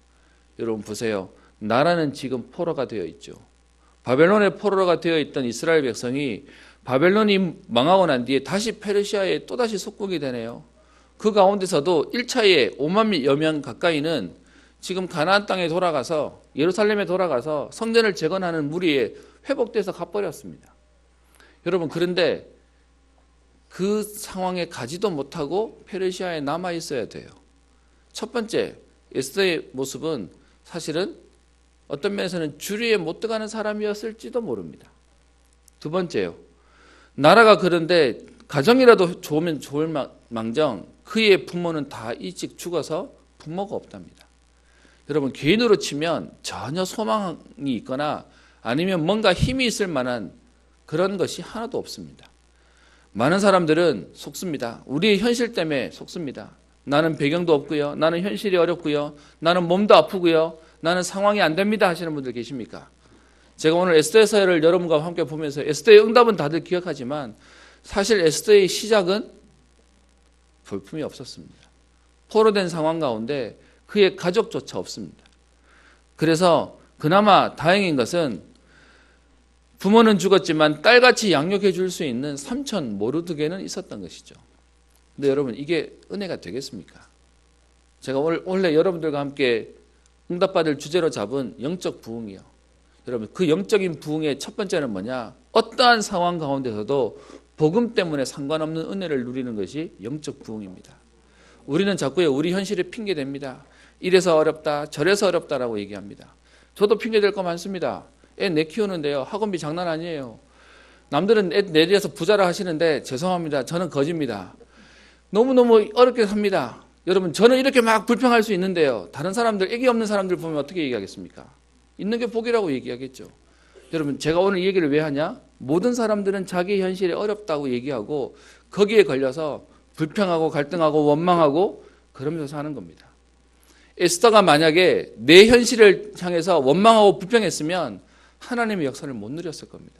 여러분 보세요. 나라는 지금 포로가 되어 있죠. 바벨론의 포로가 되어 있던 이스라엘 백성이 바벨론이 망하고 난 뒤에 다시 페르시아에 또다시 속국이 되네요. 그 가운데서도 1차에 5만여 명 가까이는 지금 가나안 땅에 돌아가서, 예루살렘에 돌아가서 성전을 재건하는 무리에 회복돼서 가버렸습니다. 여러분, 그런데 그 상황에 가지도 못하고 페르시아에 남아 있어야 돼요. 첫 번째, 에스더의 모습은 사실은 어떤 면에서는 주리에 못 들어가는 사람이었을지도 모릅니다. 두 번째요, 나라가 그런데 가정이라도 좋으면 좋을 망정 그의 부모는 다 일찍 죽어서 부모가 없답니다. 여러분, 개인으로 치면 전혀 소망이 있거나 아니면 뭔가 힘이 있을 만한 그런 것이 하나도 없습니다. 많은 사람들은 속습니다. 우리의 현실 때문에 속습니다. 나는 배경도 없고요, 나는 현실이 어렵고요, 나는 몸도 아프고요, 나는 상황이 안 됩니다 하시는 분들 계십니까? 제가 오늘 에스더서를 여러분과 함께 보면서 에스더의 응답은 다들 기억하지만 사실 에스더의 시작은 볼품이 없었습니다. 포로된 상황 가운데 그의 가족조차 없습니다. 그래서 그나마 다행인 것은 부모는 죽었지만 딸같이 양육해 줄 수 있는 삼촌 모르드게는 있었던 것이죠. 근데 여러분, 이게 은혜가 되겠습니까? 제가 원래 여러분들과 함께 응답받을 주제로 잡은 영적 부흥이요. 여러분, 그 영적인 부흥의 첫 번째는 뭐냐? 어떠한 상황 가운데서도 복음 때문에 상관없는 은혜를 누리는 것이 영적 부흥입니다. 우리는 자꾸요, 우리 현실에 핑계댑니다. 이래서 어렵다, 저래서 어렵다라고 얘기합니다. 저도 핑계댈 거 많습니다. 애 내 키우는데요, 학원비 장난 아니에요. 남들은 애 내려서 부자라 하시는데 죄송합니다. 저는 거지입니다. 너무너무 어렵게 삽니다. 여러분, 저는 이렇게 막 불평할 수 있는데요, 다른 사람들, 애기 없는 사람들 보면 어떻게 얘기하겠습니까? 있는 게 복이라고 얘기하겠죠. 여러분, 제가 오늘 이 얘기를 왜 하냐? 모든 사람들은 자기 현실이 어렵다고 얘기하고 거기에 걸려서 불평하고 갈등하고 원망하고 그러면서 사는 겁니다. 에스더가 만약에 내 현실을 향해서 원망하고 불평했으면 하나님의 역사를 못 누렸을 겁니다.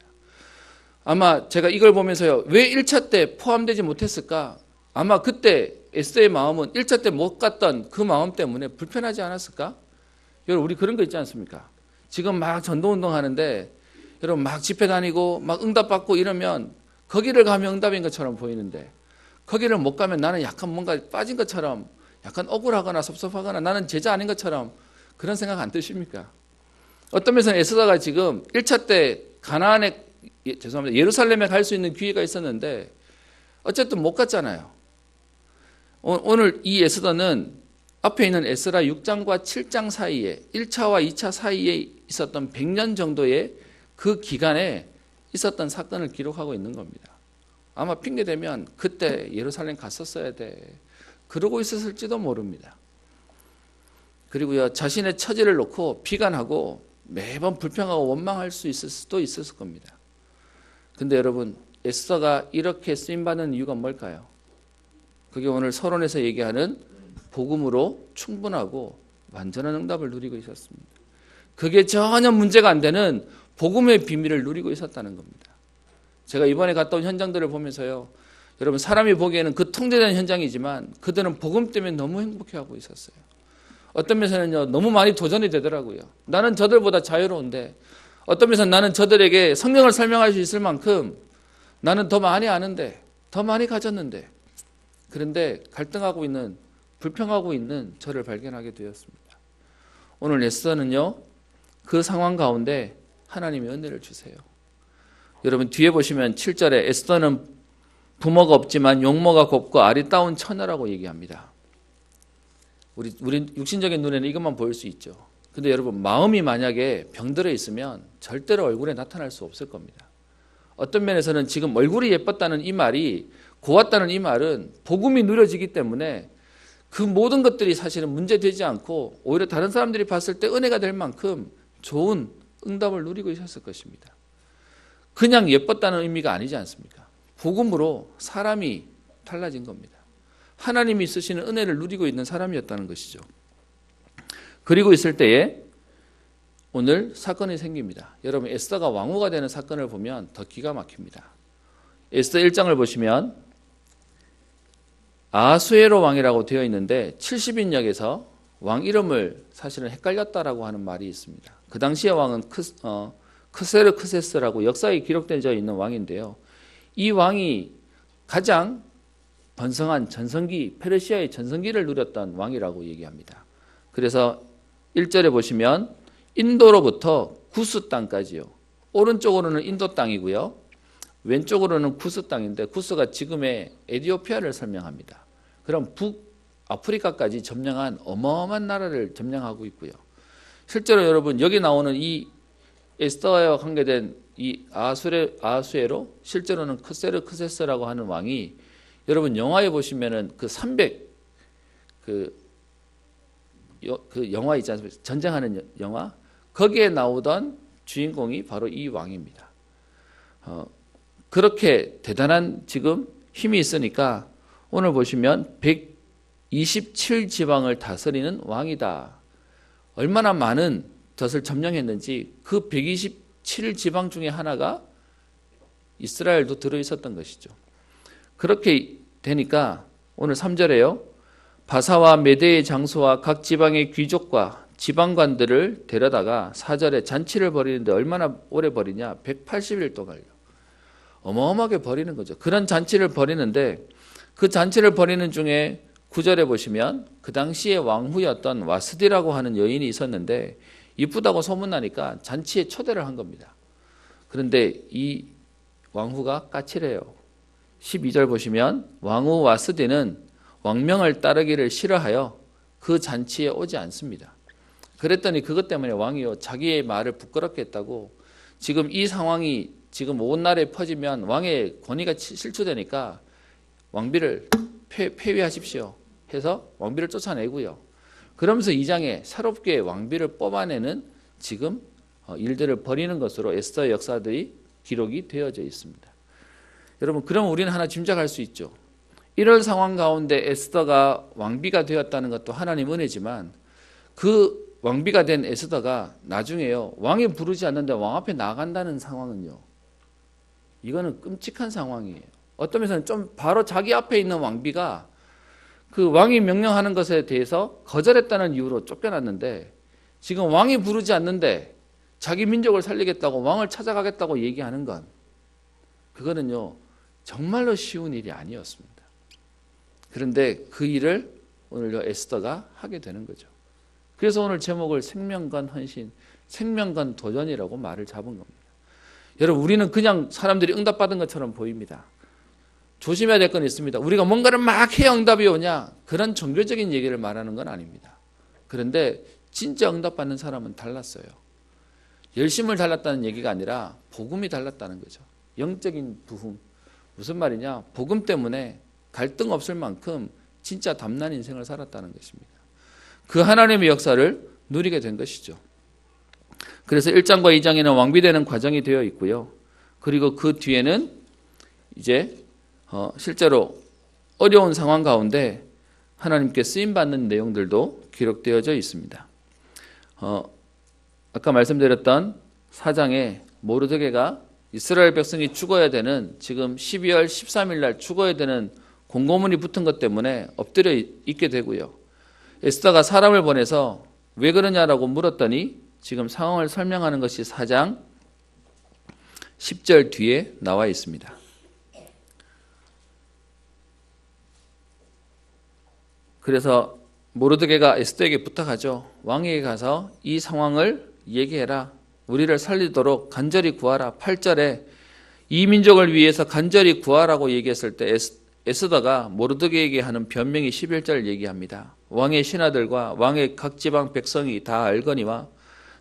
아마 제가 이걸 보면서요, 왜 1차 때 포함되지 못했을까? 아마 그때 에스더의 마음은 1차 때 못 갔던 그 마음 때문에 불편하지 않았을까? 여러분, 우리 그런 거 있지 않습니까? 지금 막 전도운동 하는데 여러분 막 집회 다니고 막 응답받고 이러면 거기를 가면 응답인 것처럼 보이는데 거기를 못 가면 나는 약간 뭔가 빠진 것처럼 약간 억울하거나 섭섭하거나 나는 제자 아닌 것처럼 그런 생각 안 드십니까? 어떤 면에서는 에스더가 지금 1차 때 가나안에, 죄송합니다, 예루살렘에 갈 수 있는 기회가 있었는데 어쨌든 못 갔잖아요. 오늘 이 에스더는 앞에 있는 에스라 6장과 7장 사이에 1차와 2차 사이에 있었던 100년 정도의 그 기간에 있었던 사건을 기록하고 있는 겁니다. 아마 핑계대면 그때 예루살렘 갔었어야 돼, 그러고 있었을지도 모릅니다. 그리고요, 자신의 처지를 놓고 비관하고 매번 불평하고 원망할 수 있을 수도 있었을 겁니다. 근데 여러분, 에스더가 이렇게 쓰임받는 이유가 뭘까요? 그게 오늘 서론에서 얘기하는 복음으로 충분하고 완전한 응답을 누리고 있었습니다. 그게 전혀 문제가 안 되는 복음의 비밀을 누리고 있었다는 겁니다. 제가 이번에 갔다 온 현장들을 보면서요, 여러분 사람이 보기에는 그 통제된 현장이지만 그들은 복음 때문에 너무 행복해하고 있었어요. 어떤 면에서는요, 너무 많이 도전이 되더라고요. 나는 저들보다 자유로운데, 어떤 면에서는 나는 저들에게 성경을 설명할 수 있을 만큼 나는 더 많이 아는데, 더 많이 가졌는데, 그런데 갈등하고 있는, 불평하고 있는 저를 발견하게 되었습니다. 오늘 에스더는요, 그 상황 가운데 하나님의 은혜를 주세요. 여러분 뒤에 보시면 7절에 에스더는 부모가 없지만 용모가 곱고 아리따운 처녀라고 얘기합니다. 우리 육신적인 눈에는 이것만 보일 수 있죠. 근데 여러분 마음이 만약에 병들어 있으면 절대로 얼굴에 나타날 수 없을 겁니다. 어떤 면에서는 지금 얼굴이 예뻤다는 이 말이, 고왔다는 이 말은 복음이 누려지기 때문에 그 모든 것들이 사실은 문제되지 않고 오히려 다른 사람들이 봤을 때 은혜가 될 만큼 좋은 응답을 누리고 있었을 것입니다. 그냥 예뻤다는 의미가 아니지 않습니까? 복음으로 사람이 달라진 겁니다. 하나님이 쓰시는 은혜를 누리고 있는 사람이었다는 것이죠. 그리고 있을 때에 오늘 사건이 생깁니다. 여러분 에스더가 왕후가 되는 사건을 보면 더 기가 막힙니다. 에스더 1장을 보시면 아하수에로 왕이라고 되어 있는데 70인역에서 왕 이름을 사실은 헷갈렸다라고 하는 말이 있습니다. 그 당시의 왕은 크세르크세스라고 역사에 기록되어 있는 왕인데요. 이 왕이 가장 번성한 전성기, 페르시아의 전성기를 누렸던 왕이라고 얘기합니다. 그래서 1절에 보시면 인도로부터 구스 땅까지요. 오른쪽으로는 인도 땅이고요. 왼쪽으로는 구스 땅인데 구스가 지금의 에티오피아를 설명합니다. 그럼 북아프리카까지 점령한 어마어마한 나라를 점령하고 있고요. 실제로 여러분 여기 나오는 이 에스더와 관계된 이 아하수에로 실제로는 크세르크세스라고 하는 왕이 여러분 영화에 보시면은 그 300 그 영화 있지 않습니까? 전쟁하는 영화 거기에 나오던 주인공이 바로 이 왕입니다. 그렇게 대단한 지금 힘이 있으니까 오늘 보시면 127지방을 다스리는 왕이다. 얼마나 많은 덫을 점령했는지 그 127지방 중에 하나가 이스라엘도 들어있었던 것이죠. 그렇게 되니까 오늘 3절에요. 바사와 메대의 장소와 각 지방의 귀족과 지방관들을 데려다가 4절에 잔치를 벌이는데 얼마나 오래 벌이냐? 180일 동안요. 어마어마하게 벌이는 거죠. 그런 잔치를 벌이는데 그 잔치를 벌이는 중에 9절에 보시면 그 당시에 왕후였던 와스디라고 하는 여인이 있었는데 이쁘다고 소문나니까 잔치에 초대를 한 겁니다. 그런데 이 왕후가 까칠해요. 12절 보시면 왕후 와스디는 왕명을 따르기를 싫어하여 그 잔치에 오지 않습니다. 그랬더니 그것 때문에 왕이요 자기의 말을 부끄럽게 했다고 지금 이 상황이 지금 온 나라에 퍼지면 왕의 권위가 실추되니까 왕비를 폐위하십시오 해서 왕비를 쫓아내고요. 그러면서 2장에 새롭게 왕비를 뽑아내는 지금 일들을 벌이는 것으로 에스더의 역사들이 기록이 되어져 있습니다. 여러분 그럼 우리는 하나 짐작할 수 있죠. 이런 상황 가운데 에스더가 왕비가 되었다는 것도 하나님 은혜지만 그 왕비가 된 에스더가 나중에요 왕이 부르지 않는데 왕 앞에 나간다는 상황은요 이거는 끔찍한 상황이에요. 어떤 면에서는 좀 바로 자기 앞에 있는 왕비가 그 왕이 명령하는 것에 대해서 거절했다는 이유로 쫓겨났는데 지금 왕이 부르지 않는데 자기 민족을 살리겠다고 왕을 찾아가겠다고 얘기하는 건 그거는요 정말로 쉬운 일이 아니었습니다. 그런데 그 일을 오늘 에스더가 하게 되는 거죠. 그래서 오늘 제목을 생명건 헌신, 생명건 도전이라고 말을 잡은 겁니다. 여러분 우리는 그냥 사람들이 응답받은 것처럼 보입니다. 조심해야 될 건 있습니다. 우리가 뭔가를 막 해야 응답이 오냐 그런 종교적인 얘기를 말하는 건 아닙니다. 그런데 진짜 응답받는 사람은 달랐어요. 열심을 달랐다는 얘기가 아니라 복음이 달랐다는 거죠. 영적인 부흥. 무슨 말이냐? 복음 때문에 갈등 없을 만큼 진짜 담난 인생을 살았다는 것입니다. 그 하나님의 역사를 누리게 된 것이죠. 그래서 1장과 2장에는 왕비되는 과정이 되어 있고요. 그리고 그 뒤에는 이제 실제로 어려운 상황 가운데 하나님께 쓰임받는 내용들도 기록되어져 있습니다. 아까 말씀드렸던 4장에 모르드게가 이스라엘 백성이 죽어야 되는 지금 12월 13일 날 죽어야 되는 공고문이 붙은 것 때문에 엎드려 있게 되고요. 에스더가 사람을 보내서 왜 그러냐라고 물었더니 지금 상황을 설명하는 것이 4장 10절 뒤에 나와 있습니다. 그래서 모르드게가 에스더에게 부탁하죠. 왕에게 가서 이 상황을 얘기해라. 우리를 살리도록 간절히 구하라. 8절에 이 민족을 위해서 간절히 구하라고 얘기했을 때 에스더가 모르드게에게 하는 변명이 11절 얘기합니다. 왕의 신하들과 왕의 각 지방 백성이 다 알거니와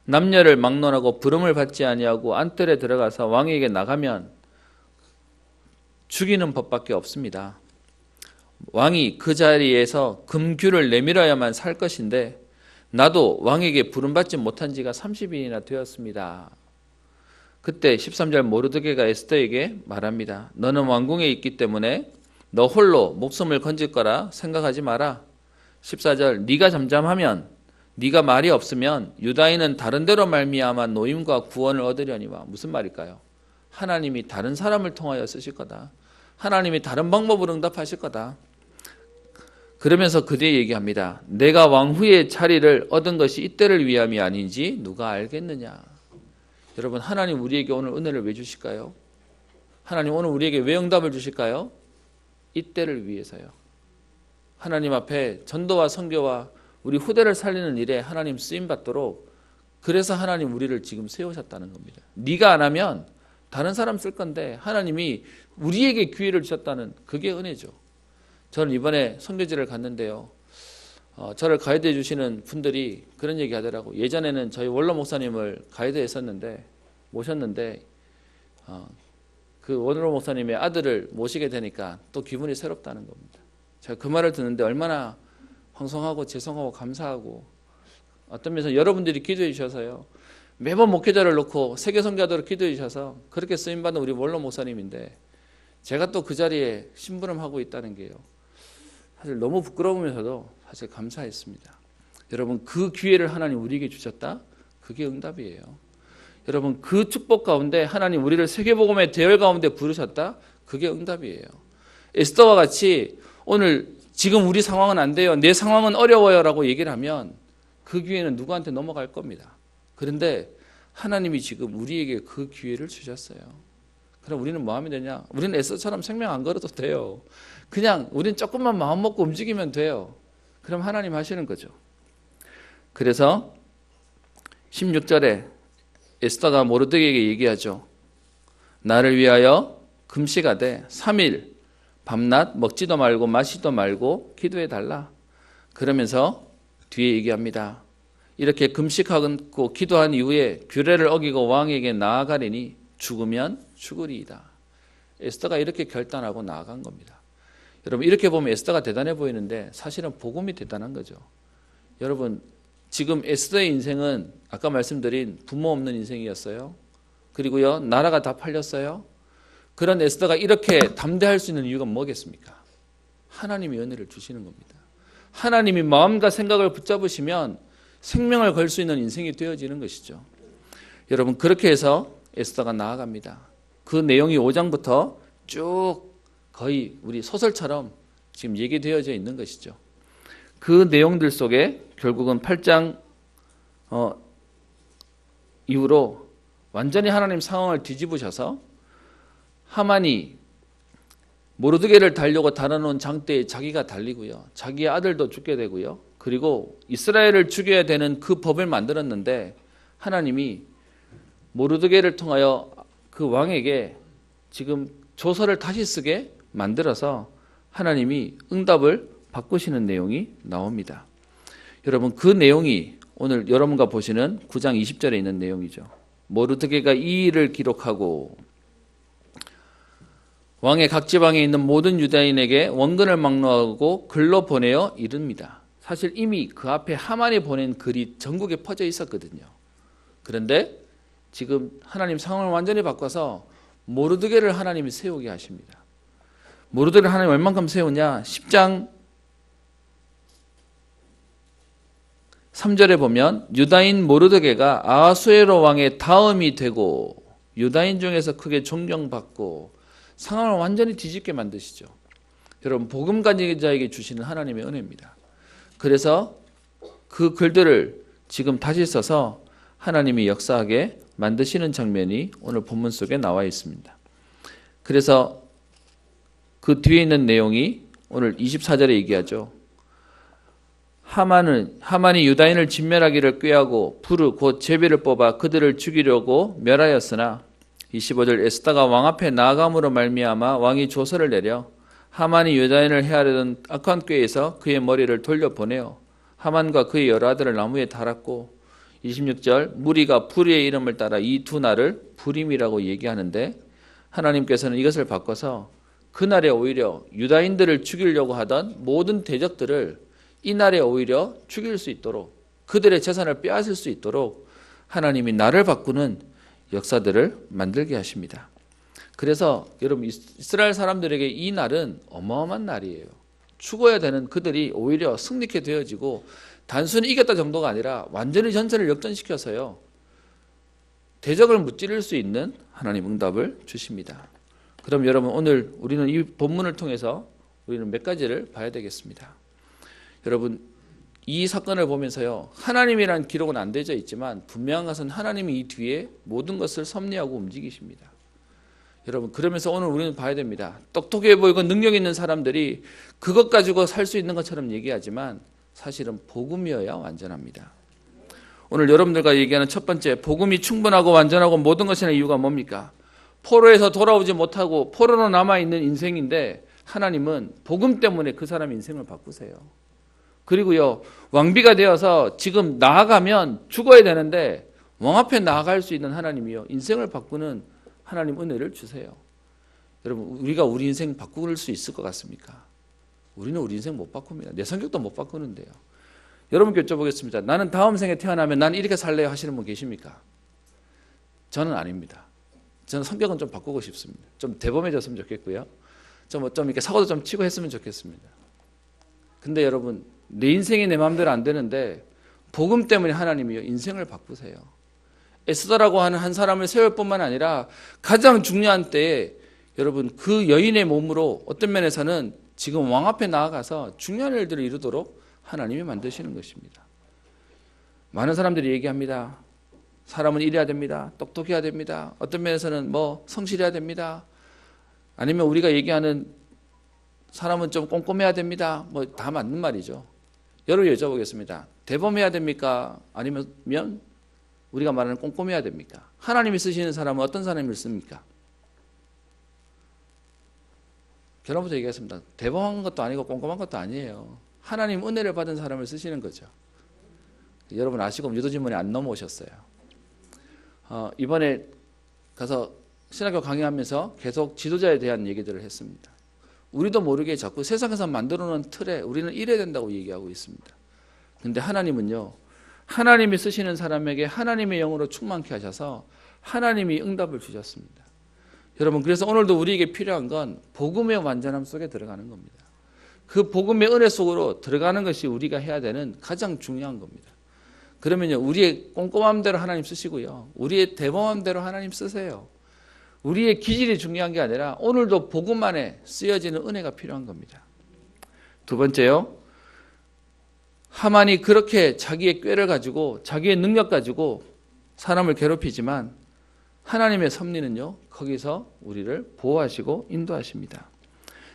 남녀를 막론하고 부름을 받지 아니하고 안뜰에 들어가서 왕에게 나가면 죽이는 법밖에 없습니다. 왕이 그 자리에서 금규를 내밀어야만 살 것인데 나도 왕에게 부름받지 못한 지가 30일이나 되었습니다. 그때 13절 모르드게가 에스더에게 말합니다. 너는 왕궁에 있기 때문에 너 홀로 목숨을 건질 거라 생각하지 마라. 14절 네가 잠잠하면 네가 말이 없으면 유다인은 다른 데로 말미암아 노임과 구원을 얻으려니와. 무슨 말일까요? 하나님이 다른 사람을 통하여 쓰실 거다. 하나님이 다른 방법으로 응답하실 거다. 그러면서 그 뒤에 얘기합니다. 내가 왕후의 자리를 얻은 것이 이때를 위함이 아닌지 누가 알겠느냐. 여러분, 하나님 우리에게 오늘 은혜를 왜 주실까요? 하나님 오늘 우리에게 왜 응답을 주실까요? 이때를 위해서요. 하나님 앞에 전도와 선교와 우리 후대를 살리는 일에 하나님 쓰임받도록, 그래서 하나님 우리를 지금 세우셨다는 겁니다. 네가 안 하면 다른 사람 쓸 건데 하나님이 우리에게 기회를 주셨다는, 그게 은혜죠. 저는 이번에 선교지를 갔는데요. 저를 가이드해 주시는 분들이 그런 얘기 하더라고. 예전에는 저희 원로 목사님을 가이드했었는데, 모셨는데 그 원로 목사님의 아들을 모시게 되니까 또 기분이 새롭다는 겁니다. 제가 그 말을 듣는데 얼마나 황송하고 죄송하고 감사하고, 어떤 면에서 여러분들이 기도해 주셔서요. 매번 목회자를 놓고 세계 선교하도록 기도해 주셔서 그렇게 쓰임받는 우리 원로 목사님인데 제가 또 그 자리에 심부름하고 있다는 게요. 사실 너무 부끄러우면서도 사실 감사했습니다. 여러분, 그 기회를 하나님 우리에게 주셨다? 그게 응답이에요. 여러분, 그 축복 가운데 하나님 우리를 세계복음의 대열 가운데 부르셨다? 그게 응답이에요. 에스더와 같이 오늘 지금 우리 상황은 안 돼요, 내 상황은 어려워요 라고 얘기를 하면 그 기회는 누구한테 넘어갈 겁니다. 그런데 하나님이 지금 우리에게 그 기회를 주셨어요. 그럼 우리는 뭐 하면 되냐? 우리는 에스더처럼 생명 안 걸어도 돼요. 그냥 우리는 조금만 마음 먹고 움직이면 돼요. 그럼 하나님 하시는 거죠. 그래서 16절에 에스더가 모르드게에게 얘기하죠. 나를 위하여 금식하되 3일 밤낮 먹지도 말고 마시도 말고 기도해 달라. 그러면서 뒤에 얘기합니다. 이렇게 금식하고 기도한 이후에 규례를 어기고 왕에게 나아가리니 죽으면 죽으리이다. 에스더가 이렇게 결단하고 나아간 겁니다. 여러분, 이렇게 보면 에스더가 대단해 보이는데 사실은 복음이 대단한 거죠. 여러분, 지금 에스더의 인생은 아까 말씀드린 부모 없는 인생이었어요. 그리고요, 나라가 다 팔렸어요. 그런 에스더가 이렇게 담대할 수 있는 이유가 뭐겠습니까? 하나님이 은혜를 주시는 겁니다. 하나님이 마음과 생각을 붙잡으시면 생명을 걸 수 있는 인생이 되어지는 것이죠. 여러분, 그렇게 해서 에스더가 나아갑니다. 그 내용이 5장부터 쭉 거의 우리 소설처럼 지금 얘기되어져 있는 것이죠. 그 내용들 속에 결국은 8장 이후로 완전히 하나님 상황을 뒤집으셔서 하만이 모르드게를 달려고 달아놓은 장대에 자기가 달리고요. 자기의 아들도 죽게 되고요. 그리고 이스라엘을 죽여야 되는 그 법을 만들었는데 하나님이 모르드게를 통하여 그 왕에게 지금 조서를 다시 쓰게 만들어서 하나님이 응답을 바꾸시는 내용이 나옵니다. 여러분, 그 내용이 오늘 여러분과 보시는 9장 20절에 있는 내용이죠. 모르드게가 이 일을 기록하고 왕의 각 지방에 있는 모든 유다인에게 원근을 막론하고 글로 보내어 이릅니다. 사실 이미 그 앞에 하만이 보낸 글이 전국에 퍼져 있었거든요. 그런데 지금 하나님 상황을 완전히 바꿔서 모르드게를 하나님이 세우게 하십니다. 모르드게를 하나님 얼만큼 세우냐? 10장 3절에 보면 유다인 모르드게가 아하수에로 왕의 다음이 되고 유다인 중에서 크게 존경받고 상황을 완전히 뒤집게 만드시죠. 여러분, 복음 가진 자에게 주시는 하나님의 은혜입니다. 그래서 그 글들을 지금 다시 써서 하나님이 역사하게 만드시는 장면이 오늘 본문 속에 나와 있습니다. 그래서 그 뒤에 있는 내용이 오늘 24절에 얘기하죠. 하만이 유다인을 진멸하기를 꾀하고 부르 곧 제비를 뽑아 그들을 죽이려고 멸하였으나 25절 에스더가 왕 앞에 나아감으로 말미암아 왕이 조서를 내려 하만이 유다인을 해하려던 악한 꾀에서 그의 머리를 돌려보내어 하만과 그의 여러 아들을 나무에 달았고 26절 무리가 불의의 이름을 따라 이 두 날을 불임이라고 얘기하는데 하나님께서는 이것을 바꿔서 그날에 오히려 유다인들을 죽이려고 하던 모든 대적들을 이날에 오히려 죽일 수 있도록 그들의 재산을 빼앗을 수 있도록 하나님이 날을 바꾸는 역사들을 만들게 하십니다. 그래서 여러분 이스라엘 사람들에게 이 날은 어마어마한 날이에요. 죽어야 되는 그들이 오히려 승리케 되어지고 단순히 이겼다 정도가 아니라 완전히 전체를 역전시켜서요. 대적을 무찌를 수 있는 하나님 응답을 주십니다. 그럼 여러분 오늘 우리는 이 본문을 통해서 우리는 몇 가지를 봐야 되겠습니다. 여러분 이 사건을 보면서요. 하나님이라는 기록은 안 되어 있지만 분명한 것은 하나님이 이 뒤에 모든 것을 섭리하고 움직이십니다. 여러분 그러면서 오늘 우리는 봐야 됩니다. 똑똑해 보이고 능력 있는 사람들이 그것 가지고 살 수 있는 것처럼 얘기하지만 사실은 복음이어야 완전합니다. 오늘 여러분들과 얘기하는 첫 번째 복음이 충분하고 완전하고 모든 것이라는 이유가 뭡니까? 포로에서 돌아오지 못하고 포로로 남아있는 인생인데 하나님은 복음 때문에 그 사람의 인생을 바꾸세요. 그리고요 왕비가 되어서 지금 나아가면 죽어야 되는데 왕 앞에 나아갈 수 있는 하나님이요 인생을 바꾸는 하나님 은혜를 주세요. 여러분 우리가 우리 인생 바꿀 수 있을 것 같습니까? 우리는 우리 인생 못 바꿉니다. 내 성격도 못 바꾸는데요. 여러분께 여쭤보겠습니다. 나는 다음 생에 태어나면 난 이렇게 살래요 하시는 분 계십니까? 저는 아닙니다. 저는 성격은 좀 바꾸고 싶습니다. 좀 대범해졌으면 좋겠고요. 좀 이렇게 사고도 좀 치고 했으면 좋겠습니다. 근데 여러분 내 인생이 내 마음대로 안 되는데 복음 때문에 하나님이요 인생을 바꾸세요. 에스더라고 하는 한 사람을 세울 뿐만 아니라 가장 중요한 때에 여러분 그 여인의 몸으로 어떤 면에서는 지금 왕 앞에 나아가서 중요한 일들을 이루도록 하나님이 만드시는 것입니다. 많은 사람들이 얘기합니다. 사람은 이래야 됩니다. 똑똑해야 됩니다. 어떤 면에서는 성실해야 됩니다. 아니면 우리가 얘기하는 사람은 좀 꼼꼼해야 됩니다. 다 맞는 말이죠. 여러분 여쭤보겠습니다. 대범해야 됩니까? 아니면 우리가 말하는 꼼꼼해야 됩니까? 하나님이 쓰시는 사람은 어떤 사람을 씁니까? 결론부터 얘기했습니다. 대범한 것도 아니고 꼼꼼한 것도 아니에요. 하나님 은혜를 받은 사람을 쓰시는 거죠. 여러분 아시고 유도지문에 안 넘어오셨어요. 이번에 가서 신학교 강의하면서 계속 지도자에 대한 얘기들을 했습니다. 우리도 모르게 자꾸 세상에서 만들어놓은 틀에 우리는 이래야 된다고 얘기하고 있습니다. 그런데 하나님은요. 하나님이 쓰시는 사람에게 하나님의 영으로 충만케 하셔서 하나님이 응답을 주셨습니다. 여러분 그래서 오늘도 우리에게 필요한 건 복음의 완전함 속에 들어가는 겁니다. 그 복음의 은혜 속으로 들어가는 것이 우리가 해야 되는 가장 중요한 겁니다. 그러면요 우리의 꼼꼼함 대로 하나님 쓰시고요. 우리의 대범함 대로 하나님 쓰세요. 우리의 기질이 중요한 게 아니라 오늘도 복음 안에 쓰여지는 은혜가 필요한 겁니다. 두 번째요. 하만이 그렇게 자기의 꾀를 가지고 자기의 능력 가지고 사람을 괴롭히지만 하나님의 섭리는요. 거기서 우리를 보호하시고 인도하십니다.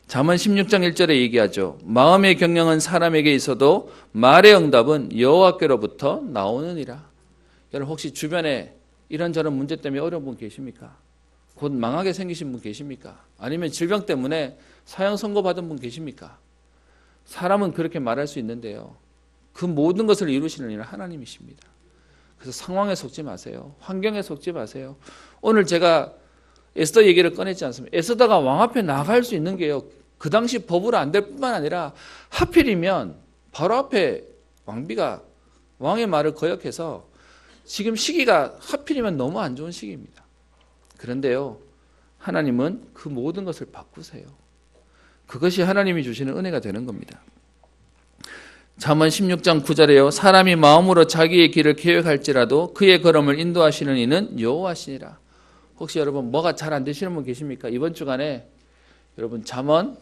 잠언 16장 1절에 얘기하죠. 마음의 경영은 사람에게 있어도 말의 응답은 여호와께로부터 나오느니라. 여러분 혹시 주변에 이런저런 문제 때문에 어려운 분 계십니까? 곧 망하게 생기신 분 계십니까? 아니면 질병 때문에 사형 선고받은 분 계십니까? 사람은 그렇게 말할 수 있는데요. 그 모든 것을 이루시는 이는 하나님이십니다. 그래서 상황에 속지 마세요. 환경에 속지 마세요. 오늘 제가 에스더 얘기를 꺼냈지 않습니까? 에스더가 왕 앞에 나갈 수 있는 게요. 그 당시 법으로 안 될 뿐만 아니라 하필이면 바로 앞에 왕비가 왕의 말을 거역해서 지금 시기가 하필이면 너무 안 좋은 시기입니다. 그런데요. 하나님은 그 모든 것을 바꾸세요. 그것이 하나님이 주시는 은혜가 되는 겁니다. 잠언 16장 9절에요. 사람이 마음으로 자기의 길을 계획할지라도 그의 걸음을 인도하시는 이는 여호와시니라. 혹시 여러분 뭐가 잘 안 되시는 분 계십니까? 이번 주간에 여러분 잠언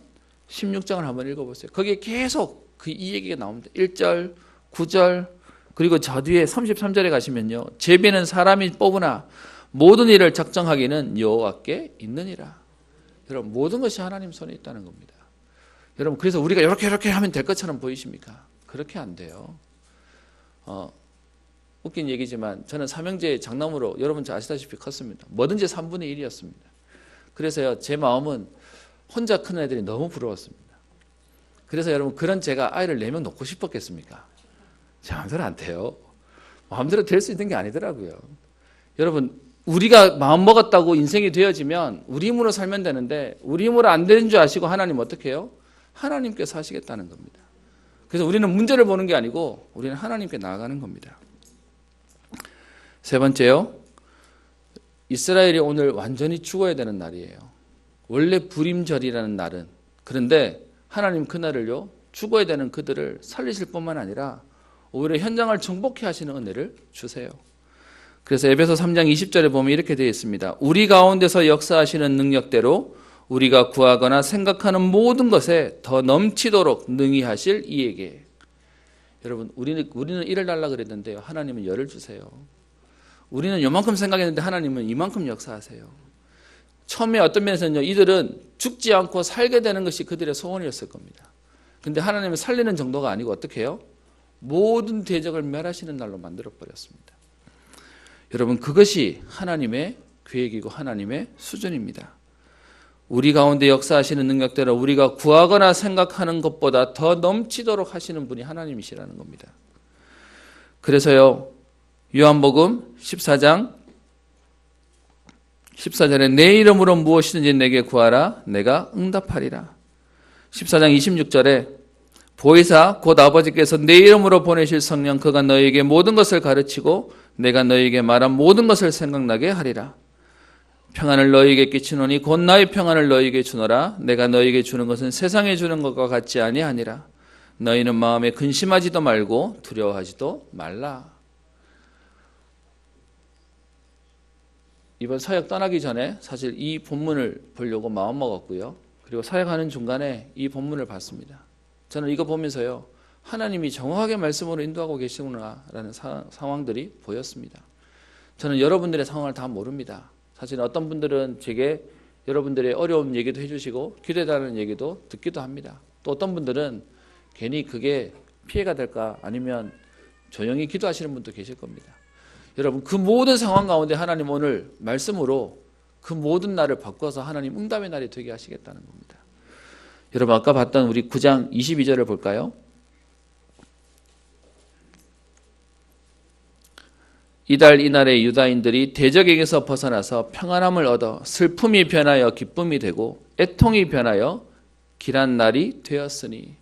16장을 한번 읽어보세요. 거기에 계속 이 얘기가 나옵니다. 1절, 9절, 그리고 저 뒤에 33절에 가시면요. 제비는 사람이 뽑으나 모든 일을 작정하기는 여호와께 있느니라. 여러분 모든 것이 하나님 손에 있다는 겁니다. 여러분 그래서 우리가 이렇게 하면 될 것처럼 보이십니까? 그렇게 안 돼요. 웃긴 얘기지만 저는 삼형제 장남으로 여러분 잘 아시다시피 컸습니다. 뭐든지 3분의 1이었습니다. 그래서요 제 마음은 혼자 큰 애들이 너무 부러웠습니다. 그래서 여러분 그런 제가 아이를 4명 놓고 싶었겠습니까? 제 마음대로 안 돼요. 마음대로 될 수 있는 게 아니더라고요. 여러분 우리가 마음 먹었다고 인생이 되어지면 우리 힘으로 살면 되는데 우리 힘으로 안 되는 줄 아시고 하나님 어떻게 해요? 하나님께서 하시겠다는 겁니다. 그래서 우리는 문제를 보는 게 아니고 우리는 하나님께 나아가는 겁니다. 세 번째요. 이스라엘이 오늘 완전히 죽어야 되는 날이에요. 원래 불임절이라는 날은. 그런데 하나님 그날을요. 죽어야 되는 그들을 살리실 뿐만 아니라 오히려 현장을 정복해 하시는 은혜를 주세요. 그래서 에베소 3장 20절에 보면 이렇게 되어 있습니다. 우리 가운데서 역사하시는 능력대로 우리가 구하거나 생각하는 모든 것에 더 넘치도록 능히 하실 이에게. 여러분 우리는 일을 달라 그랬는데요. 하나님은 열을 주세요. 우리는 요만큼 생각했는데 하나님은 이만큼 역사하세요. 처음에 어떤 면에서는요. 이들은 죽지 않고 살게 되는 것이 그들의 소원이었을 겁니다. 근데 하나님은 살리는 정도가 아니고 어떻게 해요? 모든 대적을 멸하시는 날로 만들어버렸습니다. 여러분 그것이 하나님의 계획이고 하나님의 수준입니다. 우리 가운데 역사하시는 능력대로 우리가 구하거나 생각하는 것보다 더 넘치도록 하시는 분이 하나님이시라는 겁니다. 그래서요. 요한복음 14장 14절에 내 이름으로 무엇이든지 내게 구하라 내가 응답하리라. 14장 26절에 보혜사 곧 아버지께서 내 이름으로 보내실 성령 그가 너희에게 모든 것을 가르치고 내가 너희에게 말한 모든 것을 생각나게 하리라. 평안을 너희에게 끼치노니 곧 나의 평안을 너희에게 주노라. 내가 너희에게 주는 것은 세상에 주는 것과 같지 아니하니라. 너희는 마음에 근심하지도 말고 두려워하지도 말라. 이번 사역 떠나기 전에 사실 이 본문을 보려고 마음먹었고요. 그리고 사역하는 중간에 이 본문을 봤습니다. 저는 이거 보면서요. 하나님이 정확하게 말씀으로 인도하고 계시구나라는 상황들이 보였습니다. 저는 여러분들의 상황을 다 모릅니다. 사실 어떤 분들은 제게 여러분들의 어려운 얘기도 해주시고 기도해달라는 얘기도 듣기도 합니다. 또 어떤 분들은 괜히 그게 피해가 될까 아니면 조용히 기도하시는 분도 계실 겁니다. 여러분 그 모든 상황 가운데 하나님 오늘 말씀으로 그 모든 날을 바꿔서 하나님 응답의 날이 되게 하시겠다는 겁니다. 여러분 아까 봤던 우리 9장 22절을 볼까요? 이달 이날에 유다인들이 대적에게서 벗어나서 평안함을 얻어 슬픔이 변하여 기쁨이 되고 애통이 변하여 길한 날이 되었으니.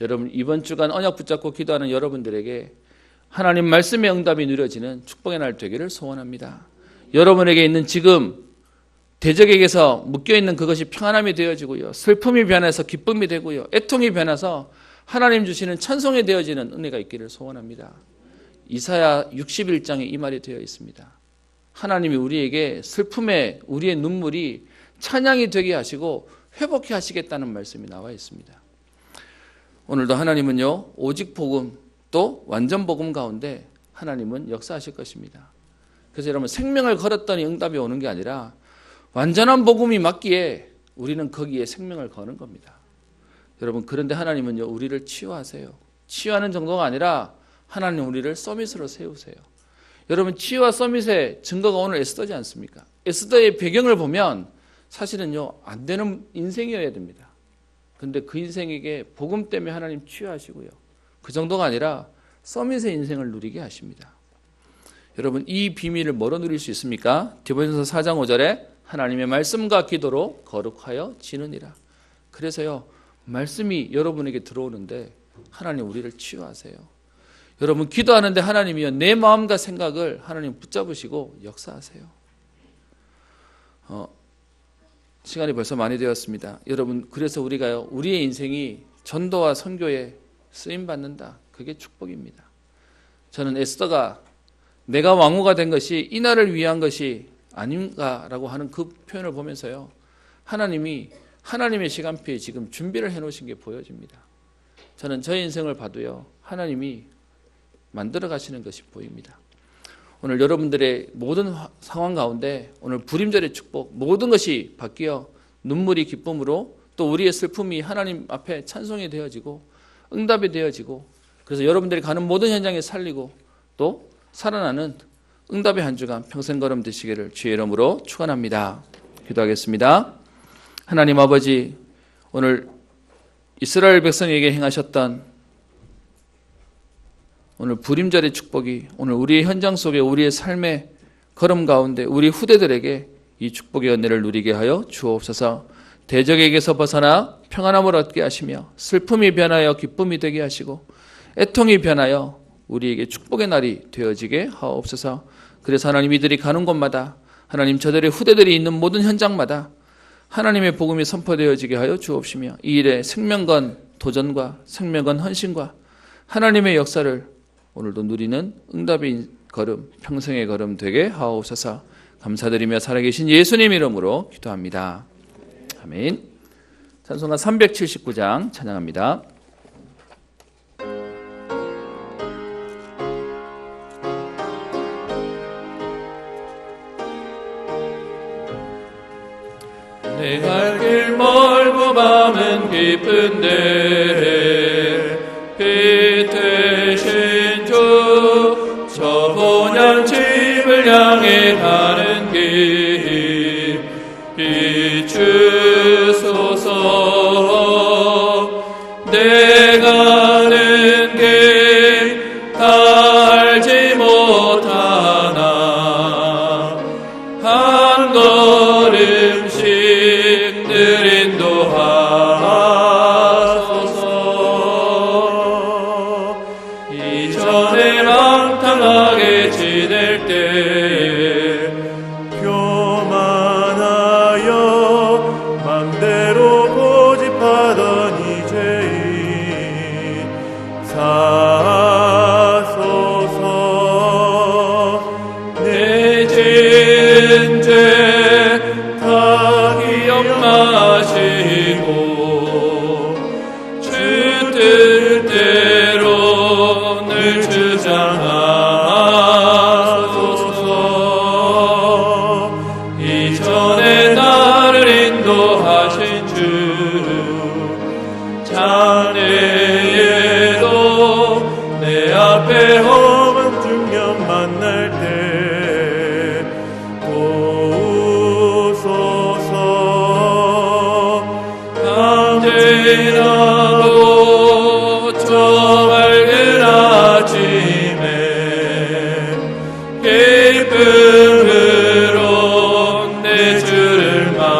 여러분 이번 주간 언약 붙잡고 기도하는 여러분들에게 하나님 말씀의 응답이 누려지는 축복의 날 되기를 소원합니다. 여러분에게 있는 지금 대적에게서 묶여있는 그것이 평안함이 되어지고요. 슬픔이 변해서 기쁨이 되고요. 애통이 변해서 하나님 주시는 찬송이 되어지는 은혜가 있기를 소원합니다. 이사야 61장에 이 말이 되어 있습니다. 하나님이 우리에게 슬픔에 우리의 눈물이 찬양이 되게 하시고 회복해 하시겠다는 말씀이 나와 있습니다. 오늘도 하나님은요. 오직 복음 또 완전 복음 가운데 하나님은 역사하실 것입니다. 그래서 여러분 생명을 걸었더니 응답이 오는 게 아니라 완전한 복음이 맞기에 우리는 거기에 생명을 거는 겁니다. 여러분 그런데 하나님은요. 우리를 치유하세요. 치유하는 정도가 아니라 하나님 우리를 서밋으로 세우세요. 여러분 치유와 서밋의 증거가 오늘 에스더지 않습니까? 에스더의 배경을 보면 사실은요. 안 되는 인생이어야 됩니다. 그런데 그 인생에게 복음 때문에 하나님 치유하시고요. 그 정도가 아니라 서밋의 인생을 누리게 하십니다. 여러분 이 비밀을 뭐로 누릴 수 있습니까? 디모데전서 4장 5절에 하나님의 말씀과 기도로 거룩하여 지느니라. 그래서요. 말씀이 여러분에게 들어오는데 하나님 우리를 치유하세요. 여러분 기도하는데 하나님이요. 내 마음과 생각을 하나님 붙잡으시고 역사하세요. 시간이 벌써 많이 되었습니다. 여러분 그래서 우리가요. 우리의 인생이 전도와 선교에 쓰임받는다. 그게 축복입니다. 저는 에스더가 내가 왕후가 된 것이 이 날을 위한 것이 아닌가라고 하는 그 표현을 보면서요, 하나님이 하나님의 시간표에 지금 준비를 해놓으신 게 보여집니다. 저는 저의 인생을 봐도요, 하나님이 만들어 가시는 것이 보입니다. 오늘 여러분들의 모든 상황 가운데 오늘 불임절의 축복, 모든 것이 바뀌어 눈물이 기쁨으로, 또 우리의 슬픔이 하나님 앞에 찬송이 되어지고 응답이 되어지고, 그래서 여러분들이 가는 모든 현장에 살리고 또 살아나는 응답의 한 주간 평생 걸음 되시기를 주의 이름으로 축원합니다. 기도하겠습니다. 하나님 아버지, 오늘 이스라엘 백성에게 행하셨던 오늘 불임절의 축복이 오늘 우리의 현장 속에, 우리의 삶의 걸음 가운데 우리 후대들에게 이 축복의 은혜를 누리게 하여 주옵소서. 대적에게서 벗어나 평안함을 얻게 하시며, 슬픔이 변하여 기쁨이 되게 하시고, 애통이 변하여 우리에게 축복의 날이 되어지게 하옵소서. 그래서 하나님, 이들이 가는 곳마다, 하나님 저들의 후대들이 있는 모든 현장마다 하나님의 복음이 선포되어지게 하여 주옵시며, 이 일에 생명건 도전과 생명건 헌신과 하나님의 역사를 오늘도 누리는 응답의 걸음, 평생의 걸음 되게 하옵소서. 감사드리며 살아계신 예수님 이름으로 기도합니다. 아멘. 찬송가 379장 찬양합니다. 내 갈 길 멀고 밤은 깊은데 빛 되신 주, 저 본향 집을 향해 가는 길 비추소서. 내 가는 길 다 알지 못하나 한 걸음씩 늘 인도하소서. 이전에 방탕하게 지낼 때 교만하여 맘대로 고집하던 이 죄인 사소서. 내 지은 죄 다 기억나시고 주 뜻대로 늘 주장하소서. 이전에 나를 인도하신 주, 장래에도 내 앞에 험한 중년 만날 때 도우소서. 강진하고 저 밝은 아침에 기쁨으로 내 주를 만나리.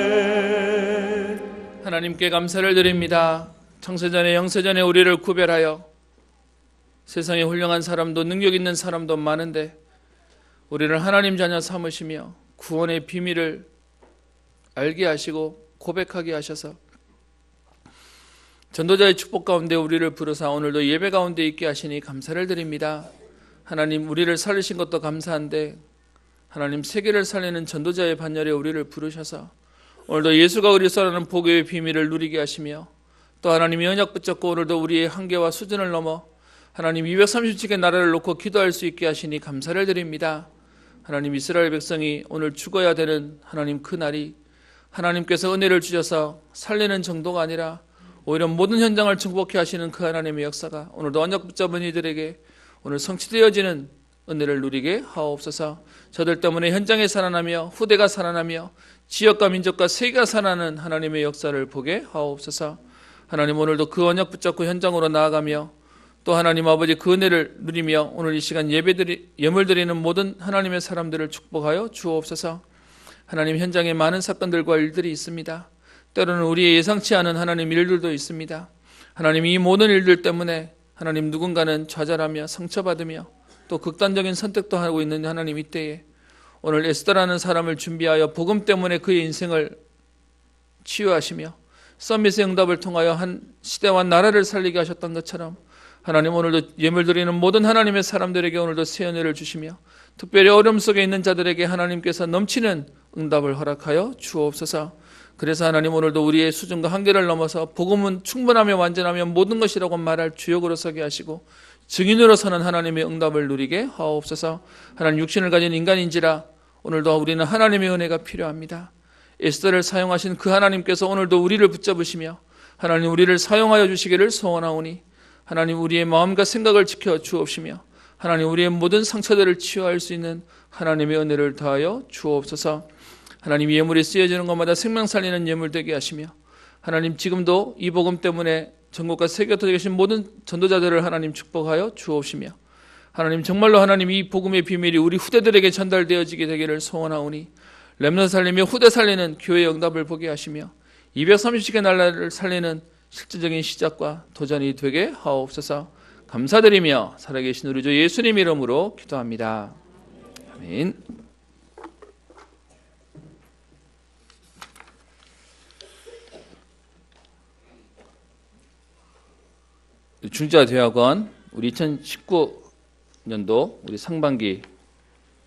아멘. 하나님께 감사를 드립니다. 창세전에 영세전에 우리를 구별하여 세상에 훌륭한 사람도 능력 있는 사람도 많은데 우리를 하나님 자녀 삼으시며 구원의 비밀을 알게 하시고 고백하게 하셔서 전도자의 축복 가운데 우리를 부르사 오늘도 예배 가운데 있게 하시니 감사를 드립니다. 하나님, 우리를 살리신 것도 감사한데 하나님, 세계를 살리는 전도자의 반열에 우리를 부르셔서 오늘도 예수가 그리스도라는 복의 비밀을 누리게 하시며, 또 하나님이 언약 붙잡고 오늘도 우리의 한계와 수준을 넘어 하나님 237개 나라를 놓고 기도할 수 있게 하시니 감사를 드립니다. 하나님, 이스라엘 백성이 오늘 죽어야 되는 하나님 그 날이 하나님께서 은혜를 주셔서 살리는 정도가 아니라 오히려 모든 현장을 정복해 하시는 그 하나님의 역사가 오늘도 언약 붙잡은 이들에게 오늘 성취되어지는 은혜를 누리게 하옵소서. 저들 때문에 현장에 살아나며 후대가 살아나며 지역과 민족과 세계가 살아나는 하나님의 역사를 보게 하옵소서. 하나님, 오늘도 그 언약 붙잡고 현장으로 나아가며 또 하나님 아버지 그 은혜를 누리며 오늘 이 시간 예물 드리는 모든 하나님의 사람들을 축복하여 주옵소서. 하나님, 현장에 많은 사건들과 일들이 있습니다. 때로는 우리의 예상치 않은 하나님 일들도 있습니다. 하나님, 이 모든 일들 때문에 하나님 누군가는 좌절하며 상처받으며 또 극단적인 선택도 하고 있는 하나님 이때에 오늘 에스더라는 사람을 준비하여 복음 때문에 그의 인생을 치유하시며 서밋의 응답을 통하여 한 시대와 나라를 살리게 하셨던 것처럼 하나님 오늘도 예물 드리는 모든 하나님의 사람들에게 오늘도 새 은혜를 주시며 특별히 어려움 속에 있는 자들에게 하나님께서 넘치는 응답을 허락하여 주옵소서. 그래서 하나님 오늘도 우리의 수준과 한계를 넘어서 복음은 충분하며 완전하며 모든 것이라고 말할 주역으로 서게 하시고 증인으로 서는 하나님의 응답을 누리게 하옵소서. 하나님 육신을 가진 인간인지라 오늘도 우리는 하나님의 은혜가 필요합니다. 에스더를 사용하신 그 하나님께서 오늘도 우리를 붙잡으시며 하나님 우리를 사용하여 주시기를 소원하오니 하나님 우리의 마음과 생각을 지켜 주옵시며 하나님 우리의 모든 상처들을 치유할 수 있는 하나님의 은혜를 더하여 주옵소서. 하나님 예물이 쓰여지는 것마다 생명 살리는 예물 되게 하시며 하나님 지금도 이 복음 때문에 전국과 세계 흩어져 계신 모든 전도자들을 하나님 축복하여 주옵시며 하나님 정말로 하나님 이 복음의 비밀이 우리 후대들에게 전달되어지게 되기를 소원하오니 렘넌트 살리며 후대 살리는 교회의 응답을 보게 하시며 230개 나라를 살리는 실질적인 시작과 도전이 되게 하옵소서. 감사드리며 살아계신 우리 주 예수님 이름으로 기도합니다. 아멘. 중자대학원 우리 2019년도 우리 상반기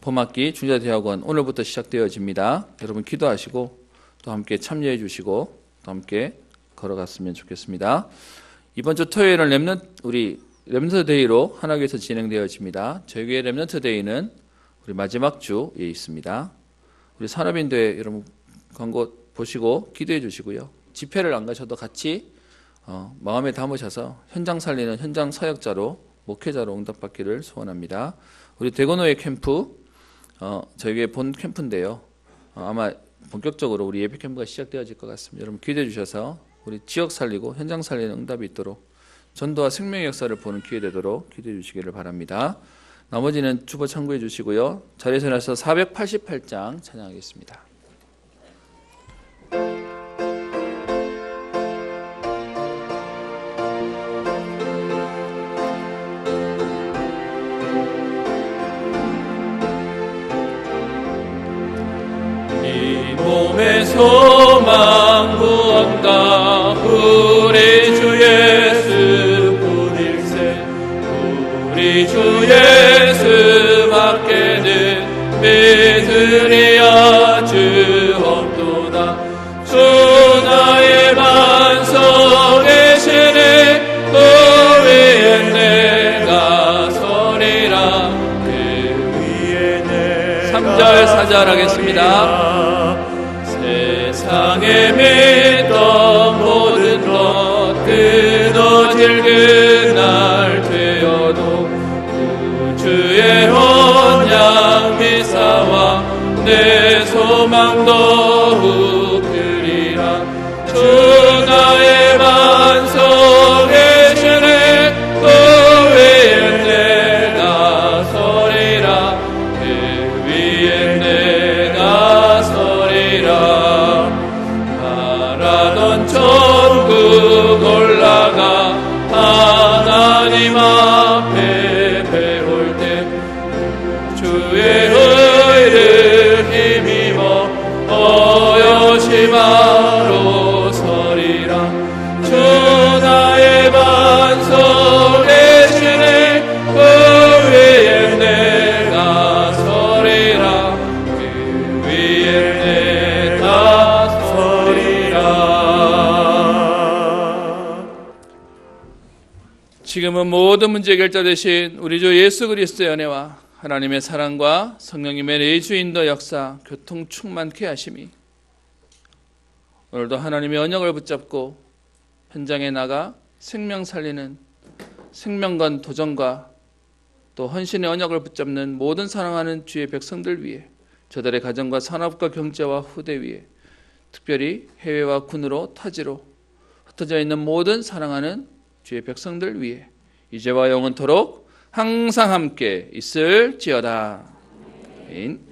봄학기 중자대학원 오늘부터 시작되어집니다. 여러분 기도하시고 또 함께 참여해 주시고 또 함께 걸어갔으면 좋겠습니다. 이번 주 토요일은 우리 렘넌트 데이로 한학교에서 진행되어집니다. 저희 교회 렘넌트 데이는 우리 마지막 주에 있습니다. 우리 산업인대 여러분 광고 보시고 기도해 주시고요. 집회를 안 가셔도 같이 마음에 담으셔서 현장 살리는 현장 사역자로 목회자로 응답받기를 소원합니다. 우리 대건호의 캠프 저희 교회 본 캠프인데요. 아마 본격적으로 우리 예배 캠프가 시작되어질 것 같습니다. 여러분 기도해 주셔서 우리 지역 살리고 현장 살리는 응답이 있도록 전도와 생명의 역사를 보는 기회 되도록 기도해 주시기를 바랍니다. 나머지는 주보 참고해 주시고요. 자리에서 일어나서 488장 찬양하겠습니다. 몸의 소망 무언가 우리 주 예수 뿐일세 우리 주 예수 밖에는 믿으리야 주 없도다 주 나의 반석 계시네 그 위에 내가 서리라 그 위에 내가 3절 4절 하겠습니다. 세상에 믿던 모든 것 끊어질 그날 되어도 구주의 언약 미사와 내 소망 더욱 크리라 주 나의 반석 계시네 그 위에 내가 서리라 그 위에 내가 서리라 바라던 천국 올라가 하나님 앞에 배울 때 주의 의를 힘입어 여시마로 서리라 주 나의 반석 계시네 그 위에 내가 서리라 그 위에 내가 서리라 지금은 모든 문제 해결자 되신 우리 주 예수 그리스도의 은혜와 하나님의 사랑과 성령님의 내주인도 역사 교통 충만케 하심이 오늘도 하나님의 언약을 붙잡고 현장에 나가 생명 살리는 생명관 도전과 또 헌신의 언약을 붙잡는 모든 사랑하는 주의 백성들 위해 저들의 가정과 산업과 경제와 후대 위에 특별히 해외와 군으로 타지로 흩어져 있는 모든 사랑하는 주의 백성들 위해 이제와 영원토록 항상 함께 있을지어다. 아멘.